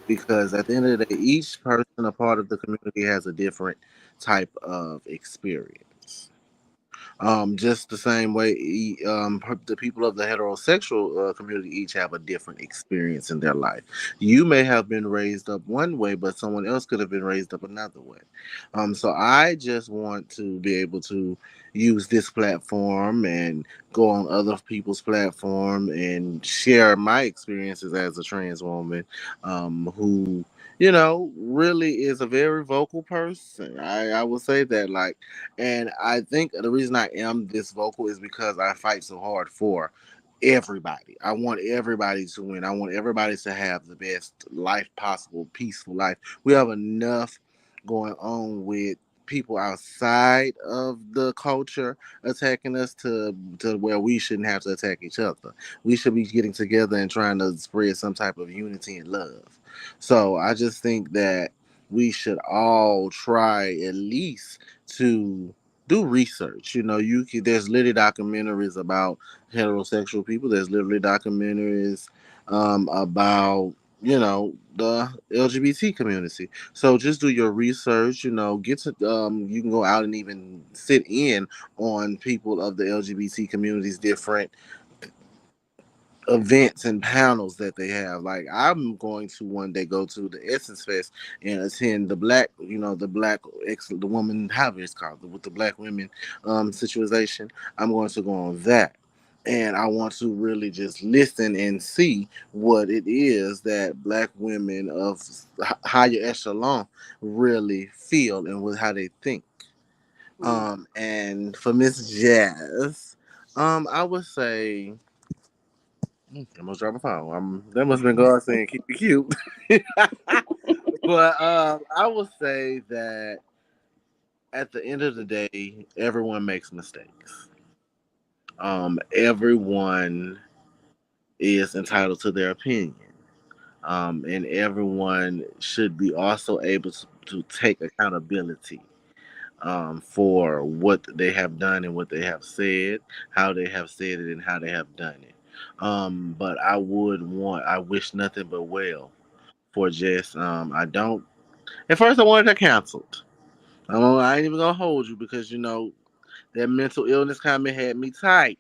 Because at the end of the day, each person a part of the community has a different type of experience. Just the same way, the people of the heterosexual community each have a different experience in their life. You may have been raised up one way, but someone else could have been raised up another way. So I just want to be able to use this platform and go on other people's platform and share my experiences as a trans woman, who really is a very vocal person. I will say that, like, and I think the reason I am this vocal is because I fight so hard for everybody. I want everybody to win. I want everybody to have the best life possible, peaceful life. We have enough going on with people outside of the culture attacking us to where we shouldn't have to attack each other. We should be getting together and trying to spread some type of unity and love. So I just think that we should all try at least to do research. There's literally documentaries about heterosexual people. There's literally documentaries about the LGBT community. So just do your research. Get to you can go out and even sit in on people of the LGBT community's different events and panels that they have. Like, I'm going to one day go to the Essence Fest and attend the woman, however it's called, with the black women situation. I'm going to go on that. And I want to really just listen and see what it is that black women of higher echelon really feel and how they think. And for Miss Jazz, I would say I almost dropped my phone. That must have been God saying keep it cute. But I will say that at the end of the day, everyone makes mistakes. Everyone is entitled to their opinion. And everyone should be also able to take accountability for what they have done and what they have said, how they have said it, and how they have done it. But I wish nothing but well for Jess. I don't. At first, I wanted her canceled. I ain't even gonna hold you because that mental illness comment had me tight.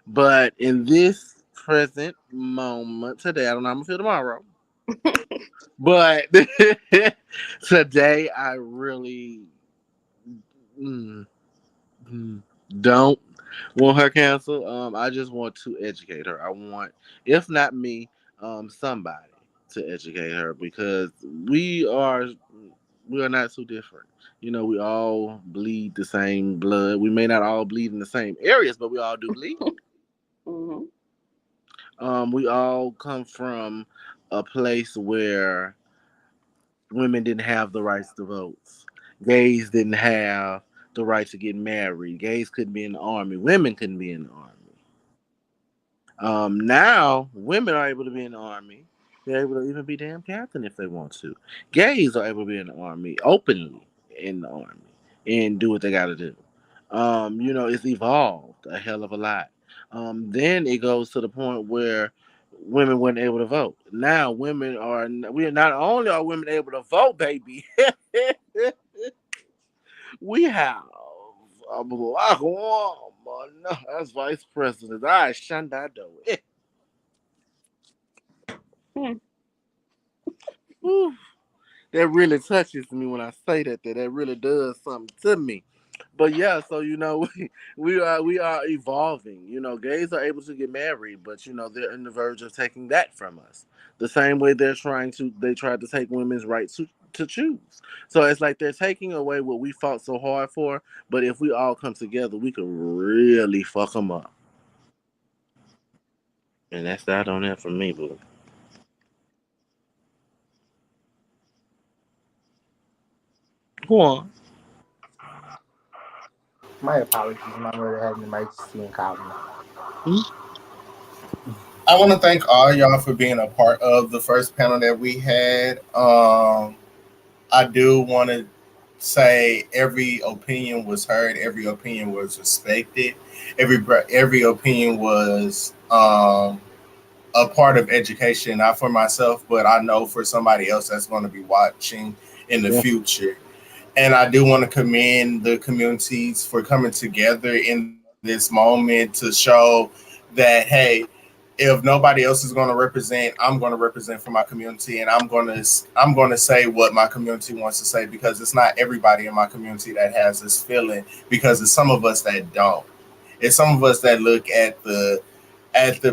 But in this present moment today, I don't know how I'm gonna feel tomorrow. But today, I really mm, mm, don't want her canceled. I just want to educate her. I want, if not me, somebody to educate her because we are not too different. We all bleed the same blood. We may not all bleed in the same areas, but we all do bleed. Hmm. We all come from a place where Women didn't have the rights to vote. Gays didn't have the right to get married. Gays couldn't be in the army. Women couldn't be in the army. Now women are able to be in the army. They're able to even be damn captain if they want to. Gays are able to be in the army openly in the army and do what they got to do. It's evolved a hell of a lot. Then it goes to the point where women weren't able to vote. Now women are. We not only are women able to vote, baby. We have a black woman as vice president. I Shandado. Hmm. Whew. That really touches me when I say that. That really does something to me. But yeah, so we are evolving. Gays are able to get married, but they're on the verge of taking that from us. The same way they tried to take women's right to choose. So it's like they're taking away what we fought so hard for. But if we all come together, we could really fuck them up. And that's that on that for me, boo. Go on. My apologies. My mother had an emergency and called me. I want to thank all y'all for being a part of the first panel that we had. I do want to say every opinion was heard, every opinion was respected, every opinion was a part of education, not for myself, but I know for somebody else that's going to be watching in the Yeah. future. And I do want to commend the communities for coming together in this moment to show that, hey, if nobody else is going to represent, I'm going to represent for my community, and I'm going to say what my community wants to say, because it's not everybody in my community that has this feeling, because it's some of us that don't. It's some of us that look at the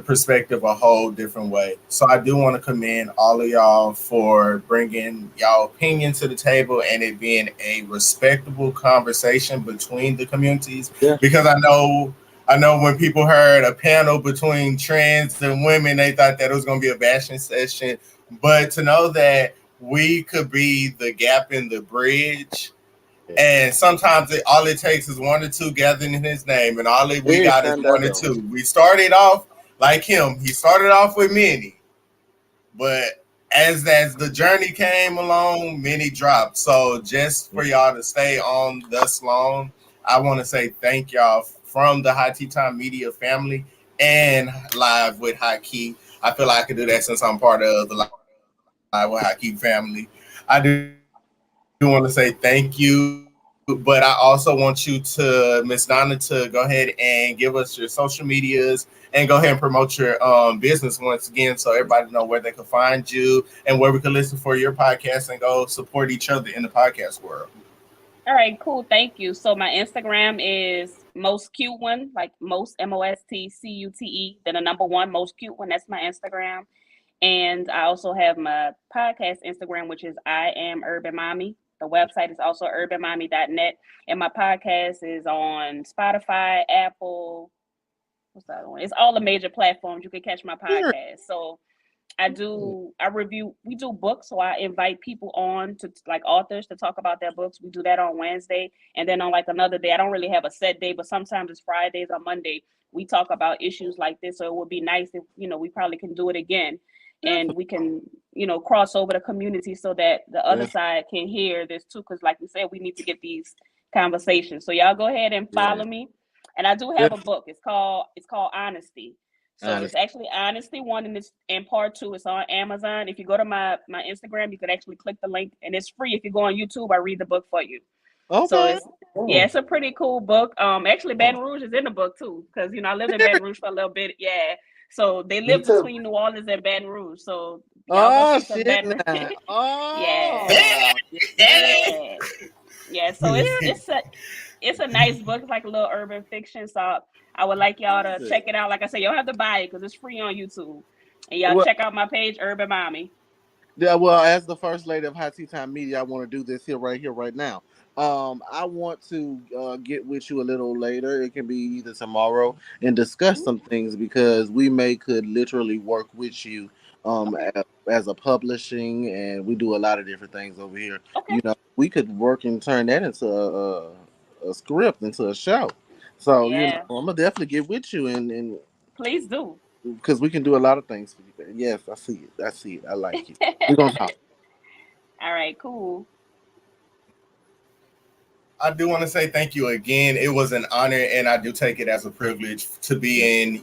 perspective a whole different way. So I do want to commend all of y'all for bringing y'all opinion to the table and it being a respectable conversation between the communities. Yeah. Because I know when people heard a panel between trans and women, they thought that it was going to be a bashing session. But to know that we could be the gap in the bridge, and sometimes all it takes is one or two gathering in his name, and we Hey, got is one or Shandado. two. We started off like him. He started off with many, but as the journey came along, many dropped. So just for y'all to stay on thus long, I want to say thank y'all from the High Tea Time Media family and Live with Hy'ki. I feel like I could do that since I'm part of the Live with Hy'ki family. I do want to say thank you, but I also want you to, Miss Donna, to go ahead and give us your social medias and go ahead and promote your business once again, so everybody know where they can find you and where we can listen for your podcast and go support each other in the podcast world. All right, cool. Thank you. So my Instagram is most cute one, like most MOSTCUTE, then the number one, most cute one. That's my Instagram. And I also have my podcast Instagram, which is I am Urban Mommy. The website is also urbanmommy.net. And my podcast is on Spotify, Apple, what's that one? It's all the major platforms you can catch my Sure. podcast. So I review, we do books. So I invite people on to like authors to talk about their books. We do that on Wednesday. And then on like another day, I don't really have a set day, but sometimes it's Fridays or Monday. We talk about issues like this. So it would be nice if, we probably can do it again and we can, cross over the community so that the other Yeah. side can hear this too. Cause like we said, we need to get these conversations. So y'all go ahead and Yeah. follow me. And I do Yeah. have a book. It's called Honesty. So it's Honest. actually Honesty One, and it's in part two. It's on Amazon. If you go to my Instagram, you could actually click the link, and it's free. If you go on YouTube, I read the book for you. So Okay. it's yeah, Oh, it's a pretty cool book. Actually, Baton Rouge is in the book too, because I lived in Baton Rouge for a little bit. Yeah, so they me live too. between New Orleans and Baton Rouge. So y'all go Oh see some shit! Baton Rouge. Now. Yeah, Oh. Yeah. yeah, yeah. So it's a nice book. It's like a little urban fiction. So I would like y'all to check it out. Like I said, you don't have to buy it because it's free on YouTube. And y'all Well, check out my page, Urban Mommy. yeah, well, as the first lady of High Tea Time Media, I want to do this here, right now. I want to get with you a little later. It can be either tomorrow and discuss some things because we may could literally work with you as a publishing, and we do a lot of different things over here. Okay. You know, we could work and turn that into a script, into a show. So you know, Yeah. I'm gonna definitely get with you, and Please do. because we can do a lot of things for you. Yes, I see it. I see it. I like it. We're gonna talk. All right. Cool. I do want to say thank you again. It was an honor, and I do take it as a privilege to be in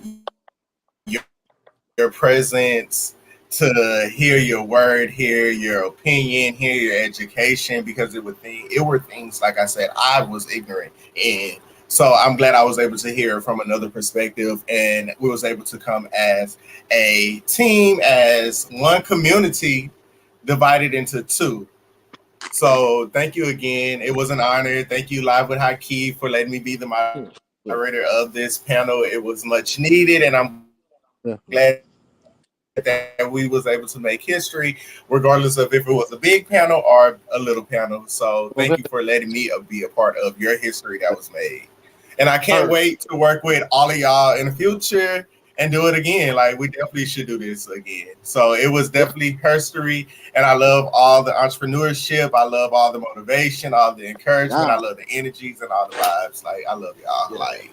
your presence, to hear your word, hear your opinion, hear your education, because it were things like I said I was ignorant in. So I'm glad I was able to hear from another perspective, and we was able to come as a team, as one community divided into two. So thank you again. It was an honor. Thank you, Live with Hy'ki, for letting me be the moderator Yeah, of this panel. It was much needed, and I'm glad that we was able to make history, regardless of if it was a big panel or a little panel. So thank you for letting me be a part of your history that was okay. made. And I can't wait to work with all of y'all in the future and do it again. Like we definitely should do this again. So it was definitely history, and I love all the entrepreneurship. I love all the motivation, all the encouragement. I love the energies and all the vibes. Like I Yeah, love y'all. Like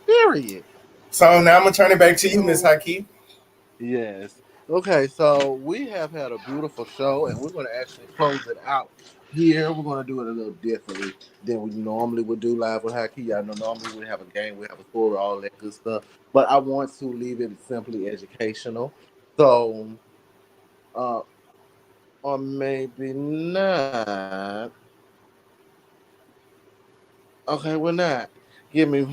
yeah. Period. so now I'm gonna turn it back to you, Miss So Haki. yes. Okay, so we have had a beautiful show, and we're going to actually close it out here. We're going to do it a little differently than we normally would do live with Haki. I know normally we have a game, we have a story, all that good stuff, but I want to leave it simply educational. So, uh, or maybe not. Okay, we're not. Give me.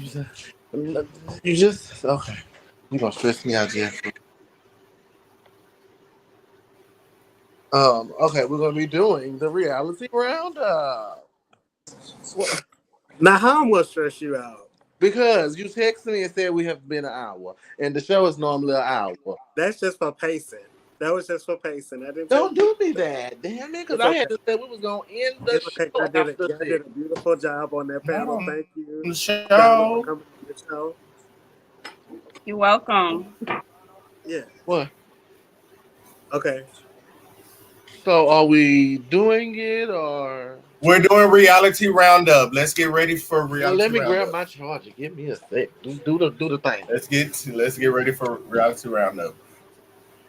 You just okay. You gonna stress me out, Jeff? Okay, we're gonna be doing the reality roundup. Now, how I'm gonna stress you out? Because you texted me and said we have been an hour, and the show is normally an hour. That's just for pacing. That was just for pacing. I didn't tell Don't you. do me that, damn it! Because It's I okay. had to say we was gonna end the It's okay. show after Y'all that. did a beautiful job on that Not panel. on Thank the you, show. Donna, for coming on the show. You're welcome. Yeah. What? Okay. So are we doing it or? We're doing reality roundup. Let's get ready for Well, reality let me grab roundup. my charger. Give me a sec. Do the thing. Let's get ready for reality roundup.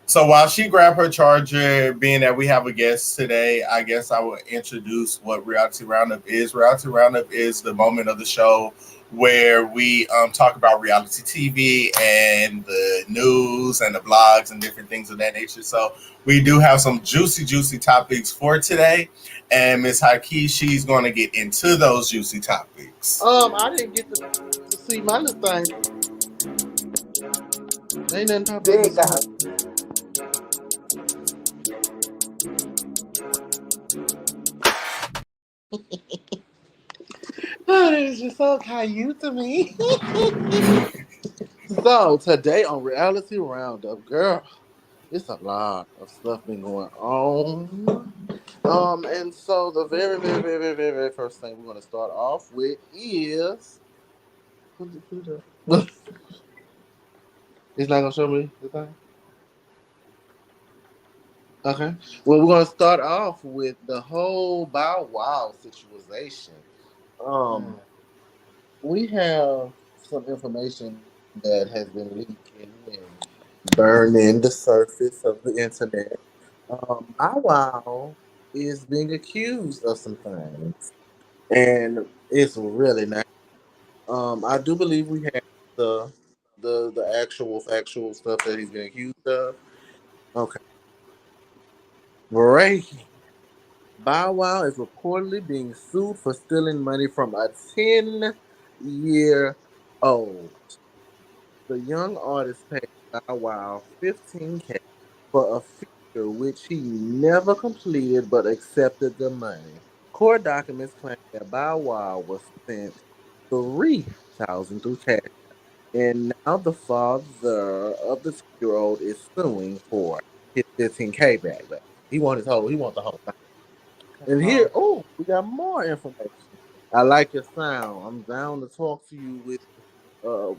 So while she grabbed her charger, being that we have a guest today, I guess I will introduce what Reality Roundup is. Reality Roundup is the moment of the show where we talk about reality TV and the news and the blogs and different things of that nature. So we do have some juicy topics for today, and Miss Haki, she's going to get into those juicy topics. I didn't get to see my little thing. Ain't nothing pop up There, this guys. morning. Oh, it's just so kind to me. So today on Reality Roundup, girl, it's a lot of stuff been going on. And so the very first thing we're gonna start off with is it's not gonna show me the thing. Okay. Well, we're gonna start off with the whole Bow Wow situation. Um, Mm. we have some information that has been leaking and burning the surface of the internet. Bow Wow is being accused of some things, and it's really not. I do believe we have the the actual factual stuff that he's been accused of. Okay, breaking. Bow Wow is reportedly being sued for stealing money from a 10-year old. The young artist paid Bow Wow 15K for a feature which he never completed but accepted the money. Court documents claim that Bow Wow was sent 3,000 through cash, and now the father of the 10-year-old is suing for his 15K back. He wants the whole thing. That's And here, horrible. oh, we got more information. I like your sound. I'm down to talk to you with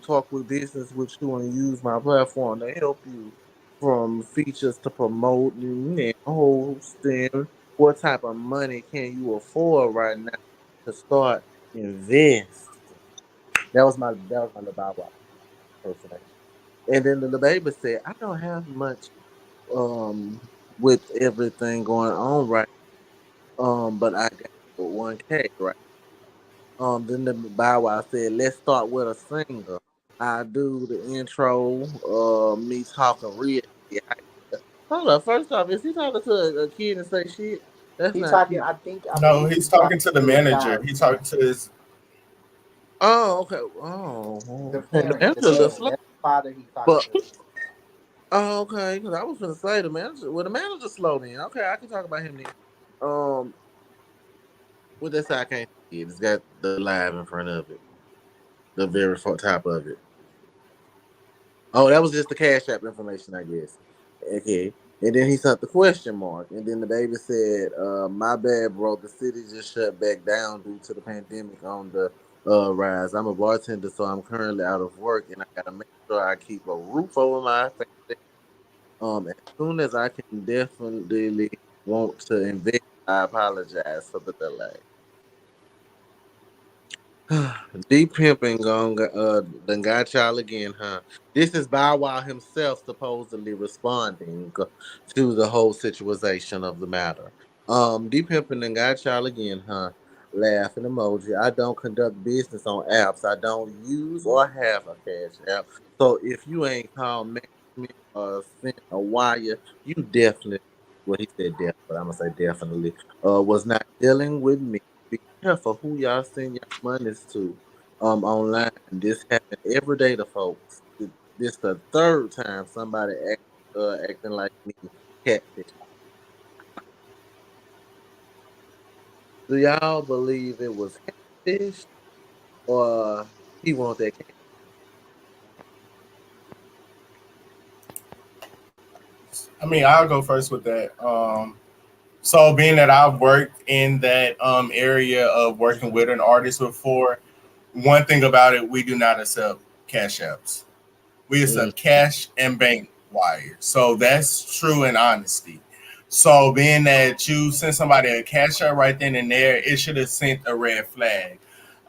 talk with business with you and use my platform to help you. from features to promoting and hosting. What type of money can you afford right now to start investing? That was my little Bow Wow impersonation. And then the baby said, I don't have much with everything going on right. But I got 1K right. Then the Bow Wow said, let's start with a singer. I do the intro, me talking real. Yeah. Hold up, first off, is he talking to a kid and say shit? That's He not talking. cute. I No, believe he's he's talking talking to the to a manager. child, He's talking to his. Oh, okay. Oh, the okay. The parent, the manager a little dad. slow. That's the father he's talking But, to. oh, okay, because I was going to say the manager, well, the manager slow then. Okay, I can talk about him then. Um, With that side, I can't see it. It's got the live in front of it, the very front top of it. Oh, that was just the Cash App information, I guess. Okay. And then he sent the question mark. And then the baby said, my bad, bro. The city just shut back down due to the pandemic on the rise. I'm a bartender, so I'm currently out of work and I gotta make sure I keep a roof over my family. As soon as I can definitely want to invest, I apologize for the delay. Deep pimping gone done got y'all again, huh? This is Bow Wow himself supposedly responding to the whole situation of the matter. Deep pimping done got y'all again, huh? Laughing emoji. I don't conduct business on apps. I don't use or have a cash app. So if you ain't called management or sent a wire, you definitely, well he said definitely, but I'm gonna say definitely, was not dealing with me. Be careful who y'all send your monies to online. This happen every day to folks. This the third time somebody acting like me catfish. Do y'all believe it was catfish or he want that cat? I mean, I'll go first with that. So being that I've worked in that area of working with an artist before, one thing about it, we do not accept cash apps. We Mm, accept cash and bank wire. So that's true in honesty. So being that you send somebody a cash app right then and there, it should have sent a red flag.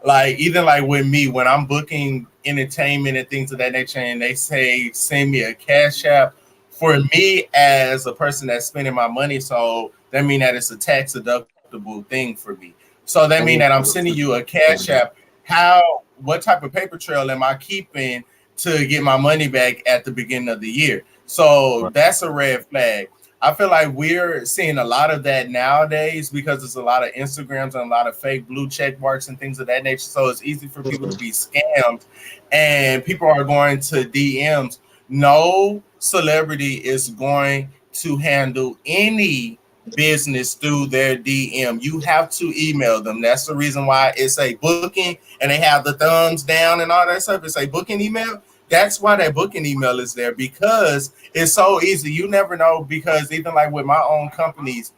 Like even like with me, when I'm booking entertainment and things of that nature, and they say send me a cash app, for me as a person that's spending my money, so that mean that it's a tax deductible thing for me. So that mean that I'm sending you a cash app. How what type of paper trail am I keeping to get my money back at the beginning of the year? So right. that's a red flag. I feel like we're seeing a lot of that nowadays because there's a lot of Instagrams and a lot of fake blue check marks and things of that nature. So it's easy for people to Mm, be scammed, and people are going to DMs. No celebrity is going to handle any business through their DM. You have to email them. That's the reason why it's a booking and they have the thumbs down and all that stuff. It's a booking email. That's why that booking email is there because it's so easy. You never know because even like with my own companies,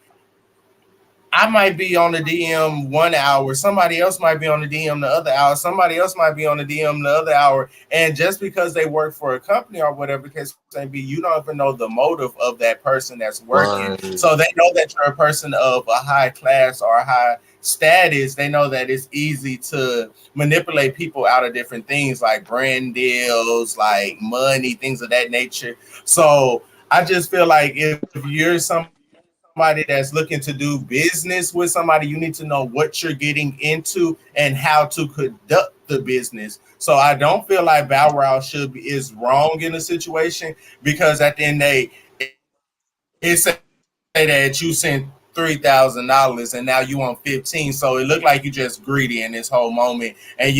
I might be on the DM 1 hour, somebody else might be on the DM the other hour, somebody else might be on the DM the other hour. And just because they work for a company or whatever the case may be, you don't even know the motive of that person that's working. right. So they know that you're a person of a high class or a high status. They know that it's easy to manipulate people out of different things like brand deals, like money, things of that nature. So I just feel like if you're somebody that's looking to do business with somebody, you need to know what you're getting into and how to conduct the business. So I don't feel like Bow Wow is wrong in the situation because at the end of the day, it say that you sent $3,000 and now you want 15. So it looked like you just greedy in this whole moment. And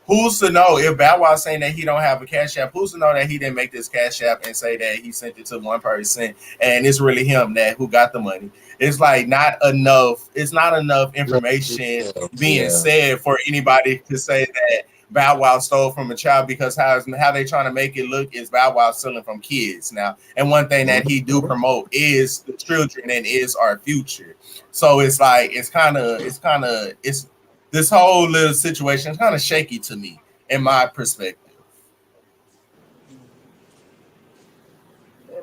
who's to know if Bow Wow saying that he don't have a cash app? Who's to know that he didn't make this cash app and say that he sent it to one person and it's really him that who got the money? It's like it's not enough No, information being said yeah. for anybody to say that Bow Wow stole from a child because how they trying to make it look is Bow Wow stealing from kids now. And one thing that he do Mhm. promote is the children and is our future. So it's like it's this whole little situation is kind of shaky to me in my perspective.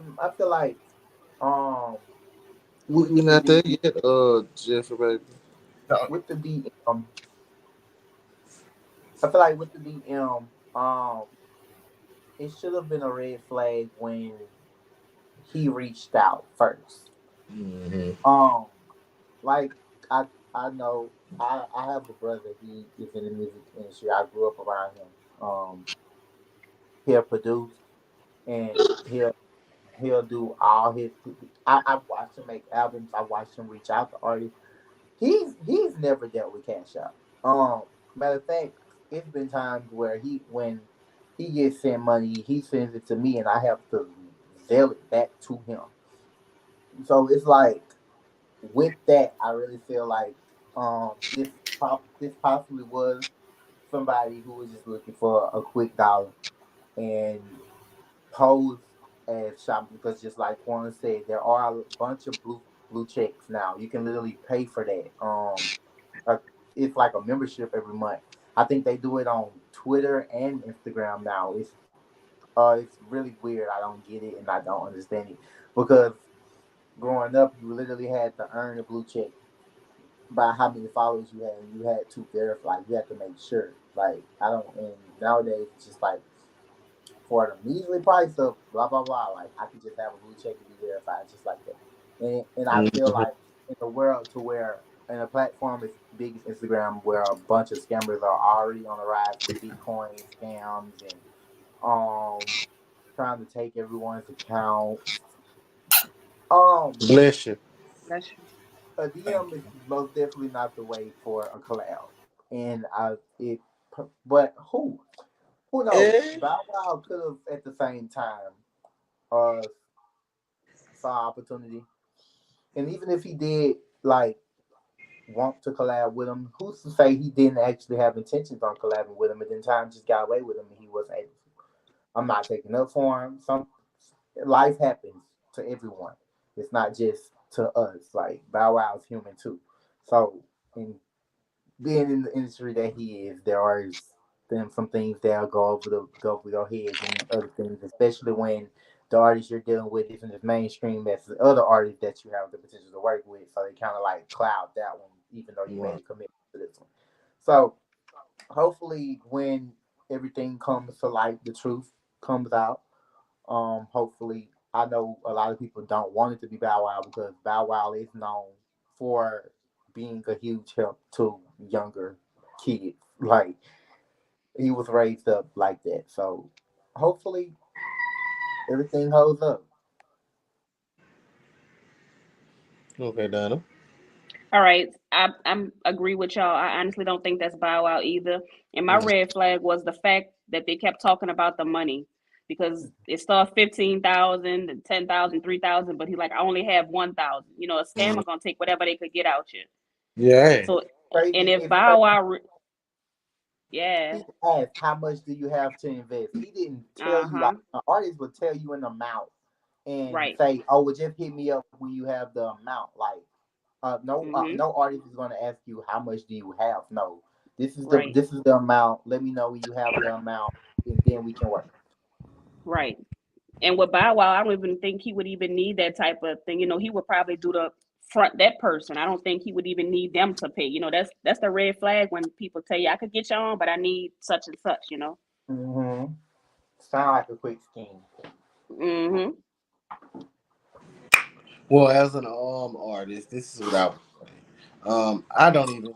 and I feel like um We with the not there DM yet, Jeffrey baby. No, with the DM, I feel like with the DM, it should have been a red flag when he reached out first. Mm-hmm. Um, like I I know I have a brother. He is in the music industry. I grew up around him. He'll produce and he'll do all his. I watched him make albums. I watched him reach out to artists. He's never dealt with cash out. Matter of fact, it's been times where when he gets sent money, he sends it to me, and I have to mail it back to him. So it's like with that, I really feel like this possibly was somebody who was just looking for a quick dollar and posed as shopping because just like Quan said, there are a bunch of blue checks now. You can literally pay for that. Uh, it's like a membership every month. I think they do it on Twitter and Instagram now. It's really weird. I don't get it and I don't understand it because growing up, you literally had to earn a blue check by how many followers you had, and you had to verify. You had to make sure. Like I don't. And nowadays, it's just like for the measly price of blah blah blah. Like I could just have a blue check and be verified just like that. And I feel Mm-hmm. like in a world to where in a platform as big as Instagram, where a bunch of scammers are already on the rise with Bitcoin scams and um trying to take everyone's accounts. Um, Bless you. That's true. a thank DM is you. most definitely not the way for a collab. And but who knows? Eh? Bow Wow could have at the same time uh saw opportunity, and even if he did like want to collab with him, who's to say he didn't actually have intentions on collabing with him, and then time just got away with him and he wasn't able to. I'm not taking up for him. Some life happens to everyone. It's not just to us. Like Bow Wow is human too. So, and being in the industry that he is, there are some things that'll go over your heads and other things, especially when the artist you're dealing with isn't as mainstream as the other artists that you have the potential to work with. So they kind of like cloud that one, even though you made Right. a commitment to this one. So hopefully, when everything comes to light, the truth comes out. Hopefully, I know a lot of people don't want it to be Bow Wow because Bow Wow is known for being a huge help to younger kids. Like he was raised up like that. So hopefully everything holds up. Okay, Donna. All right, I'm agree with y'all. I honestly don't think that's Bow Wow either. And my Mm. red flag was the fact that they kept talking about the money because it started 15,000, 10,000, 3,000, but he's like, I only have 1,000. You know, a Mm. scammer gonna take whatever they could get out you. Yeah. So, and Crazy if it's crazy. Bow Wow, yeah, He asked how much do you have to invest. He didn't tell uh you like huh, an artist would tell you an amount and right, say, "Oh, well, just hit me up when you have the amount." Like mm-hmm, no artist is going to ask you how much do you have. No, right, this is the amount. Let me know when you have the amount, and then we can work. right. And with Bow Wow, I don't even think he would even need that type of thing. You know, he would probably do the front that person. I don't think he would even need them to pay. You know, that's the red flag when people tell you I could get you on, but I need such and such. You know. Mm-hmm. Sound like a quick scheme. Mm-hmm. Well, as an artist, this is what I would say. I don't even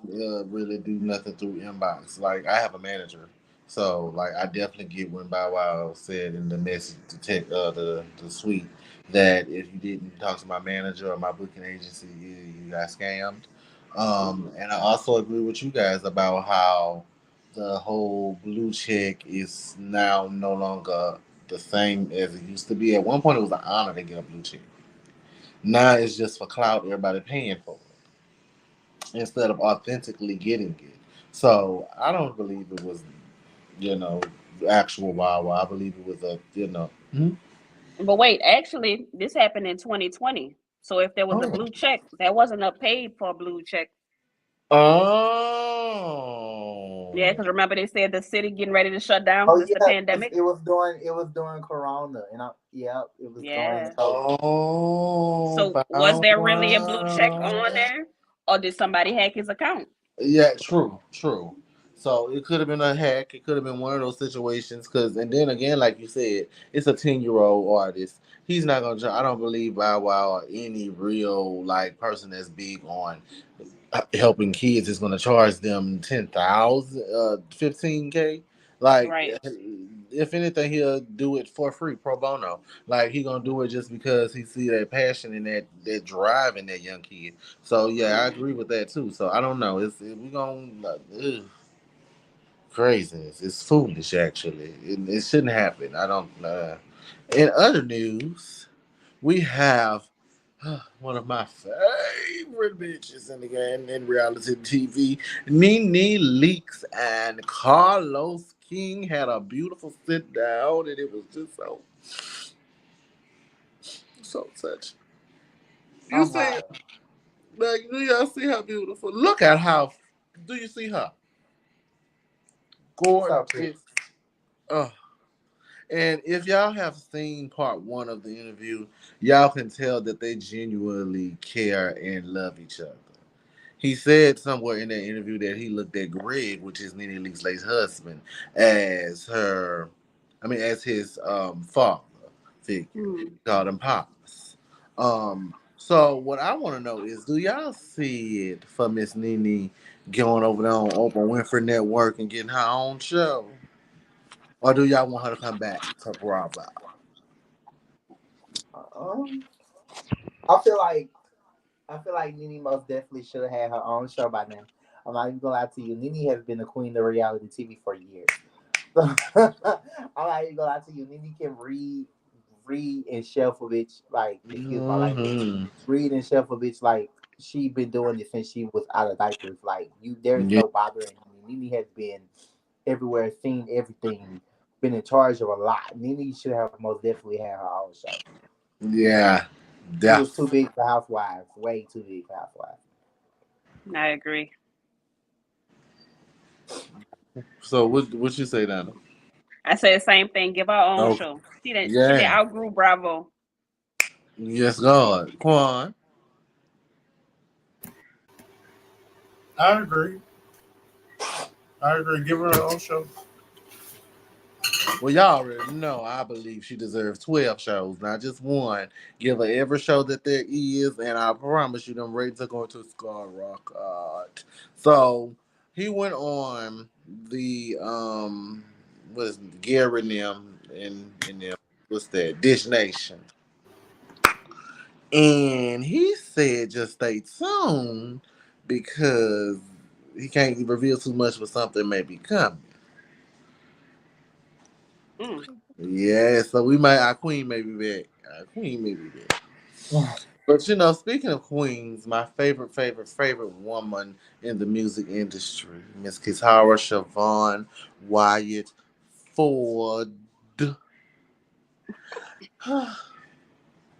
really do nothing through inbox. Like I have a manager, so like I definitely get when Bow Wow said in the message to tech the suite that if you didn't talk to my manager or my booking agency, you got scammed. And I also agree with you guys about how the whole blue check is now no longer the same as it used to be. At one point, it was an honor to get a blue check. Now it's just for clout. Everybody paying for it instead of authentically getting it. So I don't believe it was, you know, actual Wawa. I believe it was a, you know. Mhm. But wait, actually, this happened in 2020. So if there was a Oh. blue check, that wasn't a paid for blue check. Oh. Yeah, because remember they said the city getting ready to shut down Oh because it's the yeah, pandemic. it was during Corona, and yeah, it was during Yeah. COVID. Oh, So was bow there really a blue check on wow. there, or did somebody hack his account? Yeah, true, true. So it could have been a hack. It could have been one of those situations. Cause, and then again, like you said, it's a 10-year-old artist. He's not gonna. I don't believe Bow Wow or any real like person that's big on helping kids is gonna charge them 10,000, 15K. Like, Right. if anything, he'll do it for free, pro bono. Like he gonna do it just because he see that passion and that drive in that young kid. So yeah, I agree with that too. So I don't know. We gonna craziness. It's foolish actually. It shouldn't happen. I don't. In other news, we have one of my favorite bitches in the game in reality TV, Nene Leaks and Carlos King had a beautiful sit down, and it was just so touching. You I'm see, hot. like, do y'all see how beautiful? Look at how. Do you see her? She's so pretty. Gorgeous. Oh. And if y'all have seen part one of the interview, y'all can tell that they genuinely care and love each other. He said somewhere in that interview that he looked at Greg, which is Nene Leakes' late husband, as her, as his father figure. Mm. He called him Pops. So what I want to know is, do y'all see it for Miss Nene going over there on Oprah Winfrey Network and getting her own show, or do y'all want her to come back to Bravo? Um, I feel like Nene most definitely should have had her own show by now. I'm not even gonna lie to you. Nene has been the queen of reality TV for years. I'm not even gonna lie to you. Nene can read and shelf a bitch like, excuse my language, Hmm. read and shelf a bitch like she been doing this since she was out of diapers. Like there's Yeah. no bothering Nene. Nene has been everywhere, seen everything, been in charge of a lot. Nene should have most definitely had her own show. Yeah. She was too Def. big for Housewives, way too big for Housewives. I agree. So what you say, Donna? I said the same thing. Give our own Okay. show. She didn't Yeah. outgrew Bravo. Yes, God. Quan. I agree. I agree. Give her her own show. Well, y'all already know. I believe she deserves 12 shows, not just one. Give her every show that there is, and I promise you, them ratings are going to skyrocket. So he went on the what is it, Gary and them and them. What's that? Dish Nation. And he said just stay tuned because he can't reveal too much for something may be coming. Mm. Yeah, so we might our queen may be back. Our queen may be back. But speaking of queens, my favorite woman in the music industry, Miss Kitara Siobhan Wyatt Ford.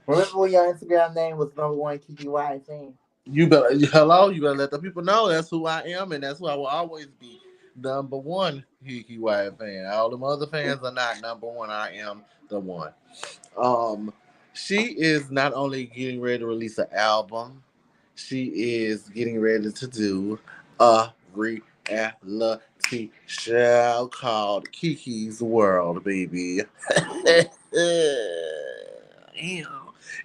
Remember when your Instagram name was number one Kiki Wyatt fan? You better let the people know that's who I am, and that's who I will always be. Number one Hy'ki Wyatt fan. All them other fans are not number one. I am the one. Um, she is not only getting ready to release an album, she is getting ready to do a reality show called Kiki's World, baby. Yeah.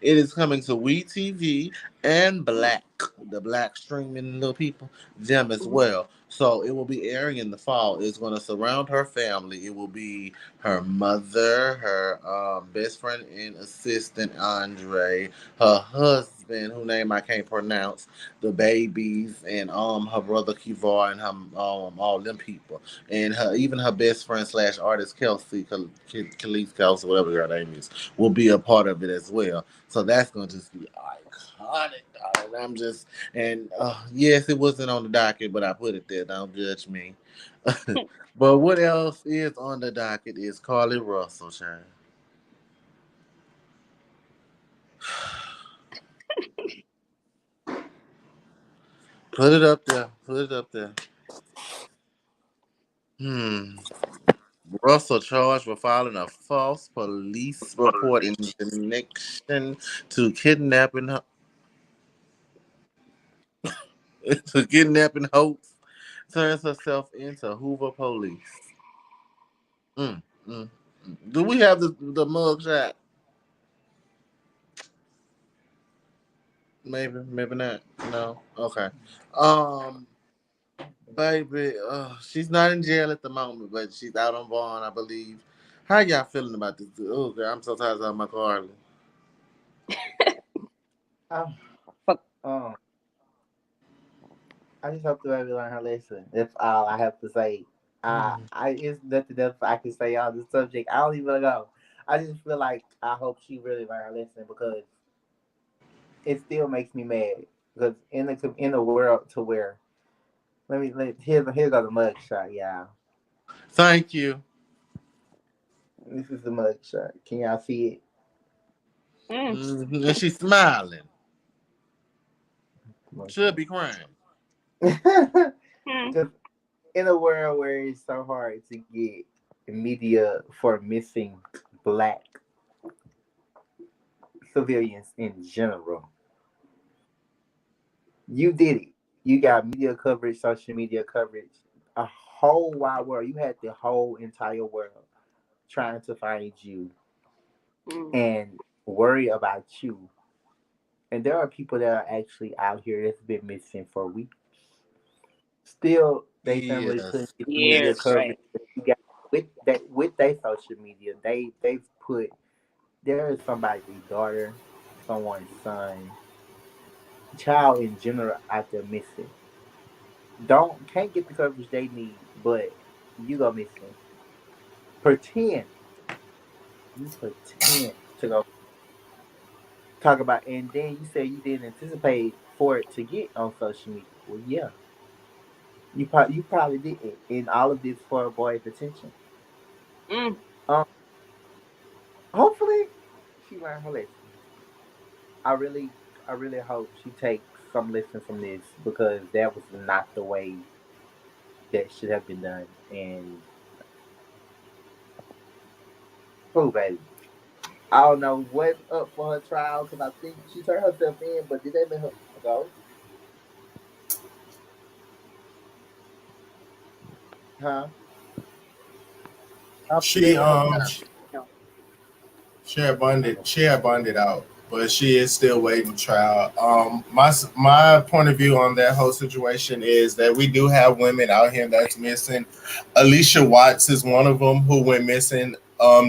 It is coming to WeTV and Black, the Black streaming little people, them as Hmm. well. So it will be airing in the fall. It's going to surround her family. It will be her mother, her best friend and assistant Andre, her husband, whose name I can't pronounce, the babies, and her brother Kivar and her all them people, and her even her best friend slash artist Kelsey, Khalees Kelsey, whatever her name is, will be a part of it as well. So that's going to just be iconic, darling. And yes, it wasn't on the docket, but I put it there. Don't judge me. But what else is on the docket is Carly Russell, child. Put it up there. Put it up there. Hmm. Russell charged for filing a false police report in connection to kidnapping to kidnapping hopes turns herself into Hoover police. Mm, mm, mm. Do we have the mug shot? Maybe, maybe not. No. Okay. Um, baby, she's not in jail at the moment, but she's out on bond, I believe. How y'all feeling about this? Oh, girl, I'm so tired of my Carly. Um, Fuck. um, I just hope the baby learn her lesson. That's all I have to say. I it's nothing else I can say on the subject. I don't even know. I just feel like I hope she really learn her lesson because it still makes me mad. Because in the world to where here's the mug shot, y'all. Thank you. This is the mug shot. Can y'all see Mm. And she's smiling. Should it? be crying. Mm. Because in a world where it's so hard to get media for missing black civilians in general, you did it. You got media coverage, social media coverage, a whole wide world. You had the whole entire world trying to find you Mm. and worry about you. And there are people that are actually out here that's been missing for weeks. Still, they family couldn't Yes. get the media Years, coverage right? that you got with their social media. They've put there is somebody's daughter, someone's son, child in general out there missing. Don't can't get the coverage they need, but you go missing. Pretend you pretend to go talk about, and then you say you didn't anticipate for it to get on social media. Well, yeah, you probably didn't, and all of this for a boy's attention. Mm. Um, hopefully she learned her lesson. I really, I really hope she takes some lesson from this because that was not the way that should have been done. And oh, baby, I don't know what's up for her trial because I think she turned herself in, but did they let her go? Huh? They She let her go. No. she had bonded out, but she is still waiting trial. My point of view on that whole situation is that we do have women out here that's missing. Alicia Watts is one of them who went missing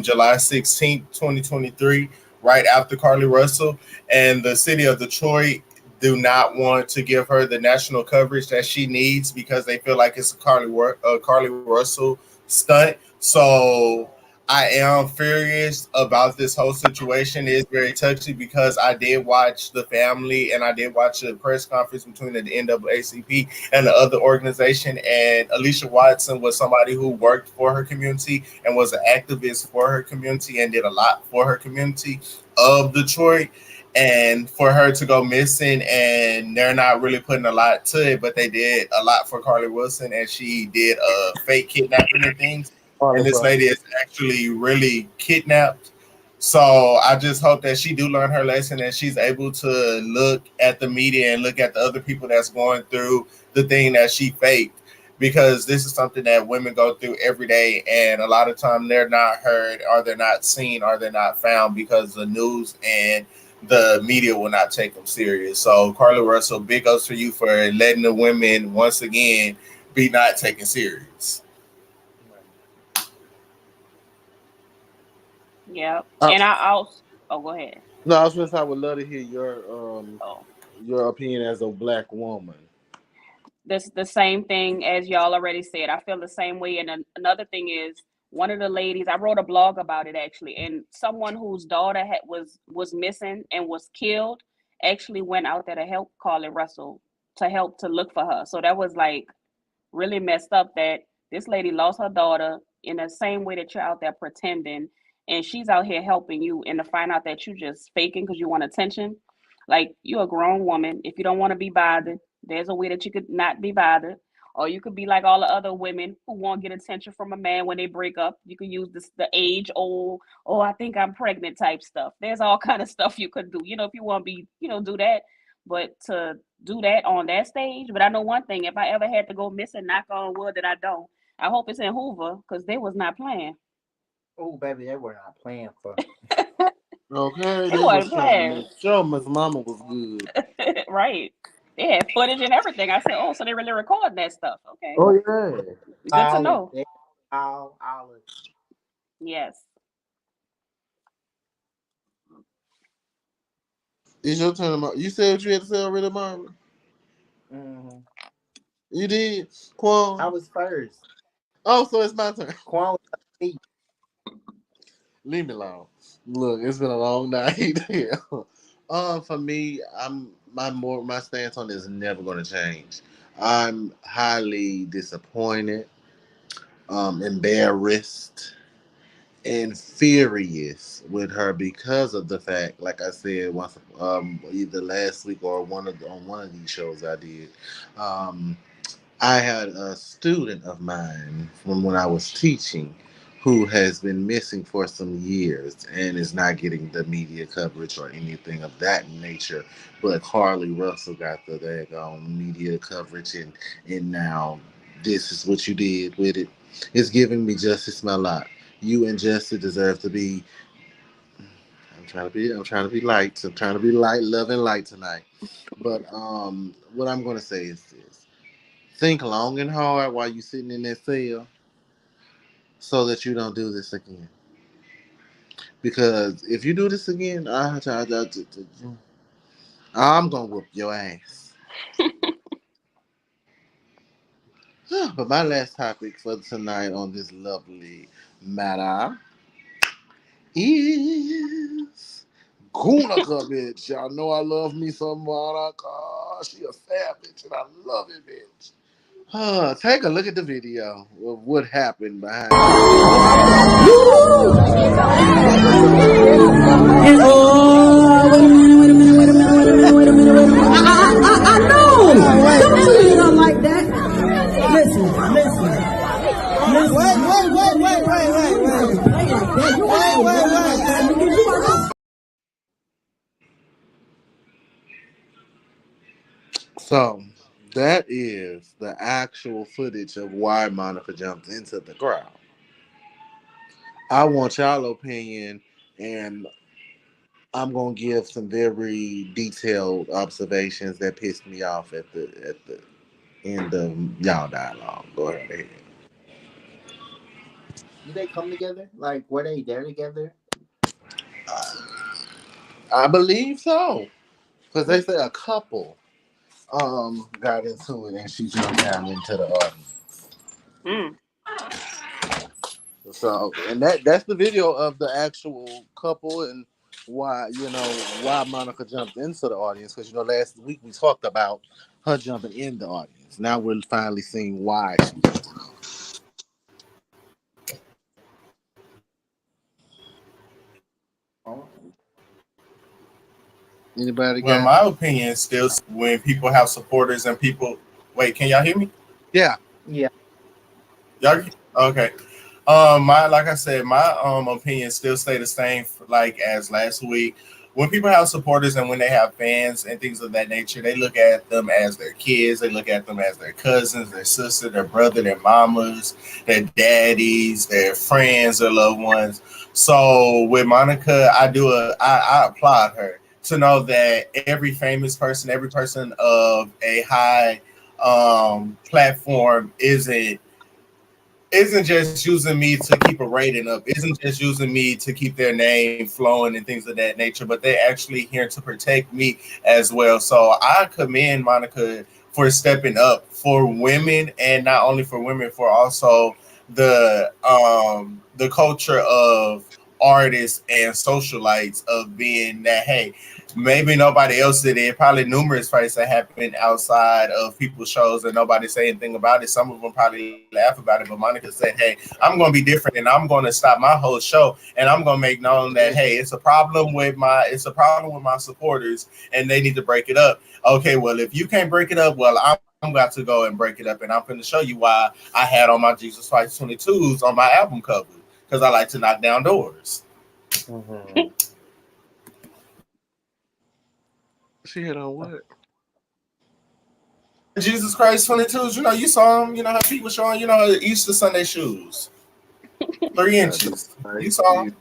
July 16th, 2023, right after Carly Russell, and the city of Detroit do not want to give her the national coverage that she needs because they feel like it's a Carly Russell stunt. So I am furious about this whole situation. It is very touchy because I did watch the family and I did watch a press conference between the NAACP and the other organization. And Alicia Watson was somebody who worked for her community and was an activist for her community and did a lot for her community of Detroit. And for her to go missing, and they're not really putting a lot to it, but they did a lot for Carly Wilson, and she did fake kidnapping and things, Carly and this lady Russell. is actually really kidnapped. So I just hope that she do learn her lesson and she's able to look at the media and look at the other people that's going through the thing that she faked, because this is something that women go through every day, and a lot of time they're not heard or they're not seen or they're not found because the news and the media will not take them serious. So Carla Russell, big ups for you for letting the women once again be not taken serious. Yeah. Uh, And I also. Oh, go ahead. no, I was just I would love to hear Oh. your opinion as a black woman. This the same thing as y'all already said. I feel the same way. And another thing is, one of the ladies, I wrote a blog about it actually, and someone whose daughter was missing and was killed actually went out there to help Carly Russell, to help to look for her. So that was like really messed up that this lady lost her daughter in the same way that you're out there pretending, and she's out here helping you, and to find out that you just faking because you want attention. Like, you're a grown woman. If you don't want to be bothered, there's a way that you could not be bothered. Or you could be like all the other women who won't get attention from a man when they break up. You can use this the age old, oh, I think I'm pregnant type stuff. There's all kind of stuff you could do. If you want to be, do that. But to do that on that stage, but I know one thing: if I ever had to go missing, knock on wood that I don't. I hope it's in Hoover because they was not playing. Oh, baby, they were not playing for. Okay, They they was wasn't trying to playing. make sure Miss Mama was good. Right. They had footage and everything. I said, oh, so they really recording that stuff. Okay. Oh yeah. Good to All of know. it. All of it. Yes. It's your turn. You said what you had to say already, Marvin. Hmm. You did, I Quan. was first. Oh, so it's my turn. Quan was me. Leave me alone. Look, it's been a long night. Yeah. For me, my stance on this is never going to change. I'm highly disappointed, embarrassed, and furious with her because of the fact, like I said once, either last week or on one of these shows I did. Um, I had a student of mine from when I was teaching who has been missing for some years and is not getting the media coverage or anything of that nature. But Harley Russell got the daggone media coverage, and now this is what you did with it. It's giving me justice, my lot. You and Justice deserve to be. I'm trying to be light. I'm trying to be light, love, and light tonight. But what I'm gonna say is this: think long and hard while you're sitting in that cell so that you don't do this again. Because if you do this again, I'm going to whoop your ass. But my last topic for tonight on this lovely matter is Gunica, bitch. Y'all know I love me some Monica. She a savage and I love it, bitch. Take a look at the video of what happened behind I know. Don't you lean on like that. Listen. Wait. So that is the actual footage of why Monica jumped into the crowd. I want y'all opinion, and I'm gonna give some very detailed observations that pissed me off at the end of y'all dialogue. Go ahead. Did they come together? Like, were they there together? I believe so, because they say a couple got into it and she jumped down into the audience. Mm. So, and that's the video of the actual couple and why Monica jumped into the audience, because last week we talked about her jumping in the audience. Now we're finally seeing why she jumped in. Oh. Anybody Well, got? my opinion is still when people have supporters and people. Wait, can y'all hear me? Yeah. Yeah. Y'all okay? My like I said, my opinion still stay the same like as last week. When people have supporters and when they have fans and things of that nature, they look at them as their kids. They look at them as their cousins, their sister, their brother, their mamas, their daddies, their friends, their loved ones. So with Monica, I applaud her to know that every famous person, every person of a high platform isn't just using me to keep a rating up, isn't just using me to keep their name flowing and things of that nature, but they're actually here to protect me as well. So I commend Monica for stepping up for women, and not only for women, for also the culture of artists and socialites of being that, hey, maybe nobody else did it. Probably numerous fights that happened outside of people's shows and nobody say anything about it. Some of them probably laugh about it, but Monica said, "Hey, I'm going to be different, and I'm going to stop my whole show, and I'm going to make known that hey, it's a problem with my supporters, and they need to break it up." Okay, well, if you can't break it up, well, I'm I'm got to go and break it up, and I'm going to show you why I had on my Jesus Christ 22s on my album cover because I like to knock down doors. Mm-hmm. She hit on what? Jesus Christ 22s, you saw them, her feet were showing, her Easter Sunday shoes, 3 inches. You saw them.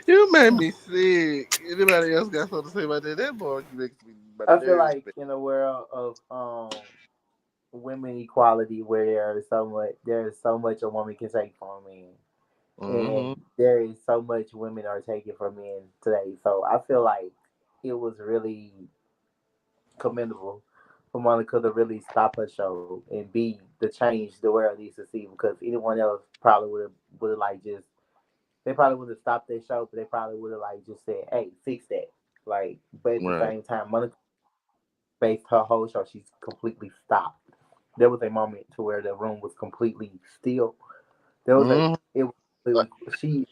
You made me sick. Anybody else got something to say about that? That boy makes me my I feel nerves. like in a world of women equality where there is so much a woman can take from a man, and Mm-hmm. there is so much women are taking from men today. So I feel like it was really commendable for Monica to really stop her show and be the change the world needs to see. Because anyone else probably would have like just they probably would have stopped their show, but they probably would have like just said, "Hey, fix that." Like, but at the Right. same time, Monica based her whole show, she's completely stopped. There was a moment to where the room was completely still. There was a Mm-hmm. it was completely,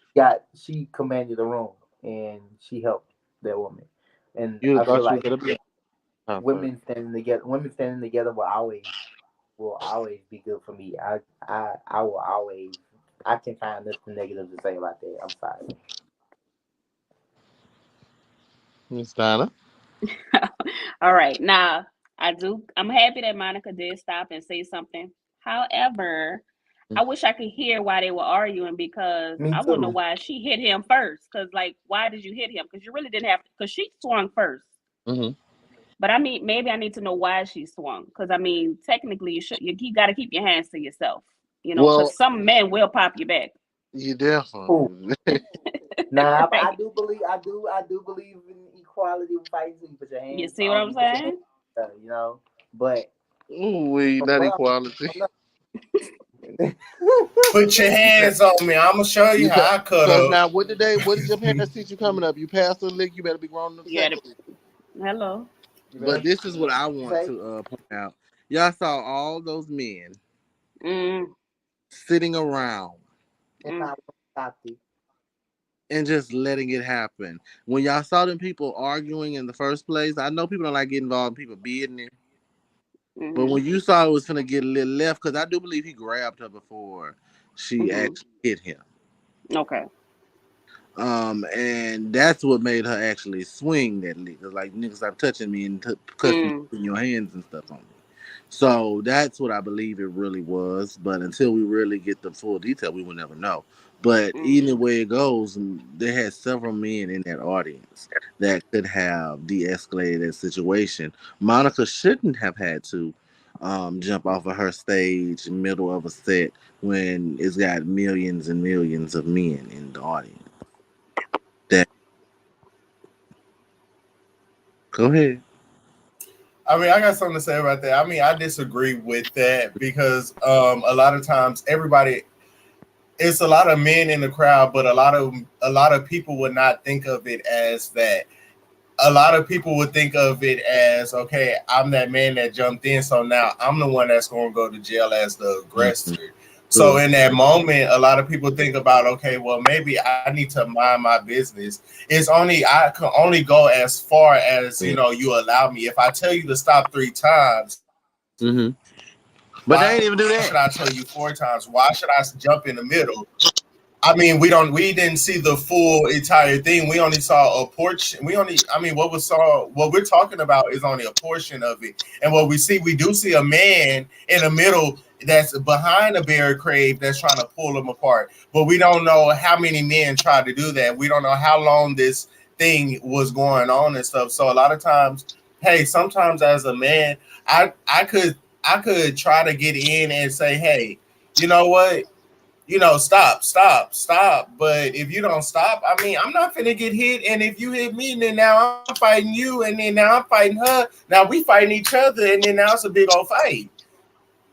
she commanded the room and she helped that woman. And You I feel thought you were like gonna be a concert. women standing together will always be good for me. I will always I can find nothing negative to say about that. I'm sorry. Miss Donna. All right. Now, I'm happy that Monica did stop and say something. However, I wish I could hear why they were arguing because Me I want to know too. why she hit him first. Because, like, why did you hit him? Because you really didn't have to, because she swung first. Mm-hmm. But I mean, maybe I need to know why she swung. Because, I mean, technically, you got to keep your hands to yourself, Well, because some men will pop you back. you Ooh. definitely. Nah, I Right. do believe I do believe in equality of fighting. So you put your You hands see what on I'm you put your hands saying? But Ooh, we from not what equality. I'm Put your hands on me. I'm going to show you You how I cut because up. now what did your parents teach you coming up? You pass the lick, you better be grown enough to You got take to, a lick. hello. you But better this is what I want say to point out. Y'all saw all those men Mm, sitting around and mm, not stop you. and just letting it happen. When y'all saw them people arguing in the first place, I know people don't like getting involved in people beating. But mm-hmm, when you saw it was gonna get a little left, because I do believe he grabbed her before she mm-hmm. actually hit him. Okay. And that's what made her actually swing that lick. 'Cause, like, niggas stop touching me and cussing Mm, putting your hands and stuff on me. So that's what I believe it really was. But until we really get the full detail, we will never know. But mm, either way it goes, there had several men in that audience that could have de-escalated that situation. Monica shouldn't have had to jump off of her stage middle of a set when it's got millions and millions of men in the audience. That Go ahead. I mean, I got something to say about that. I mean, I disagree with that because a lot of times everybody, it's a lot of men in the crowd, but a lot of people would not think of it as that. A lot of people would think of it as, okay, I'm that man that jumped in, so now I'm the one that's going to go to jail as the Mm-hmm. aggressor. So True. in that moment, a lot of people think about, okay, well, maybe I need to mind my business. I can only go as far as Yeah. you allow me. If I tell you to stop 3 times, Mm-hmm. But they why ain't even do should I that. tell you 4 times? Why should I jump in the middle? I mean, we didn't see the full entire thing. We only saw a portion. I mean, what we're talking about is only a portion of it. And what we do see a man in the middle that's behind a barricade that's trying to pull them apart. But we don't know how many men tried to do that. We don't know how long this thing was going on and stuff. So a lot of times, hey, sometimes as a man, I could try to get in and say, hey, you know what? Stop, stop, stop. But if you don't stop, I mean, I'm not finna get hit. And if you hit me, then now I'm fighting you, and then now I'm fighting her. Now we fighting each other, and then now it's a big old fight.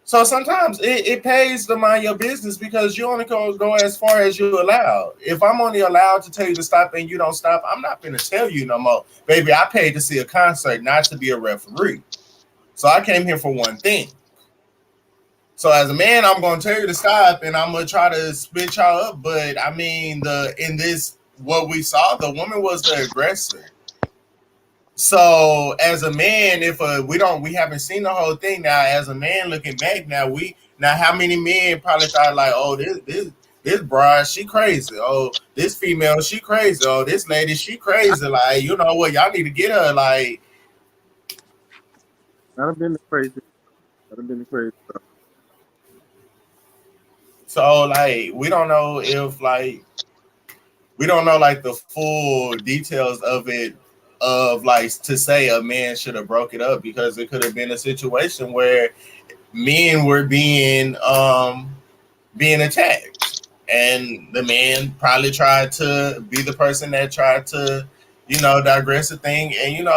So sometimes it pays to mind your business because you only go as far as you allow. If I'm only allowed to tell you to stop and you don't stop, I'm not gonna tell you no more. Baby, I paid to see a concert, not to be a referee. So I came here for one thing. So as a man, I'm gonna tell you to stop, and I'm gonna try to spit y'all up. But I mean, the in this what we saw, the woman was the aggressor. So as a man, if we haven't seen the whole thing now. As a man looking back now, how many men probably thought like, oh, this bride, she crazy. Oh, this female, she crazy. Oh, this lady, she crazy. Like, you know what, y'all need to get her. Like, I've been the crazy. I've been the crazy. so like we don't know like the full details of it, of like to say a man should have broke it up, because it could have been a situation where men were being attacked, and the man probably tried to be the person that tried to, digress the thing, and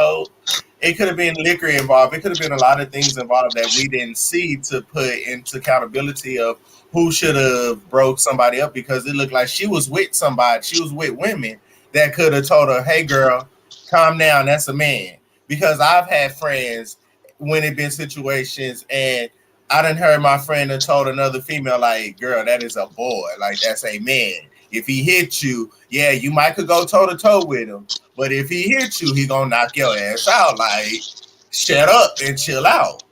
it could have been liquor involved. It could have been a lot of things involved that we didn't see to put into accountability of who should have broke somebody up, because it looked like she was with somebody. She was with women that could have told her, "Hey, girl, calm down. That's a man." Because I've had friends when it been situations, and I done heard my friend and told another female, like, "Girl, that is a boy. Like, that's a man. If he hit you, yeah, you might could go toe to toe with him, but if he hits you, he gonna knock your ass out. Like, shut up and chill out."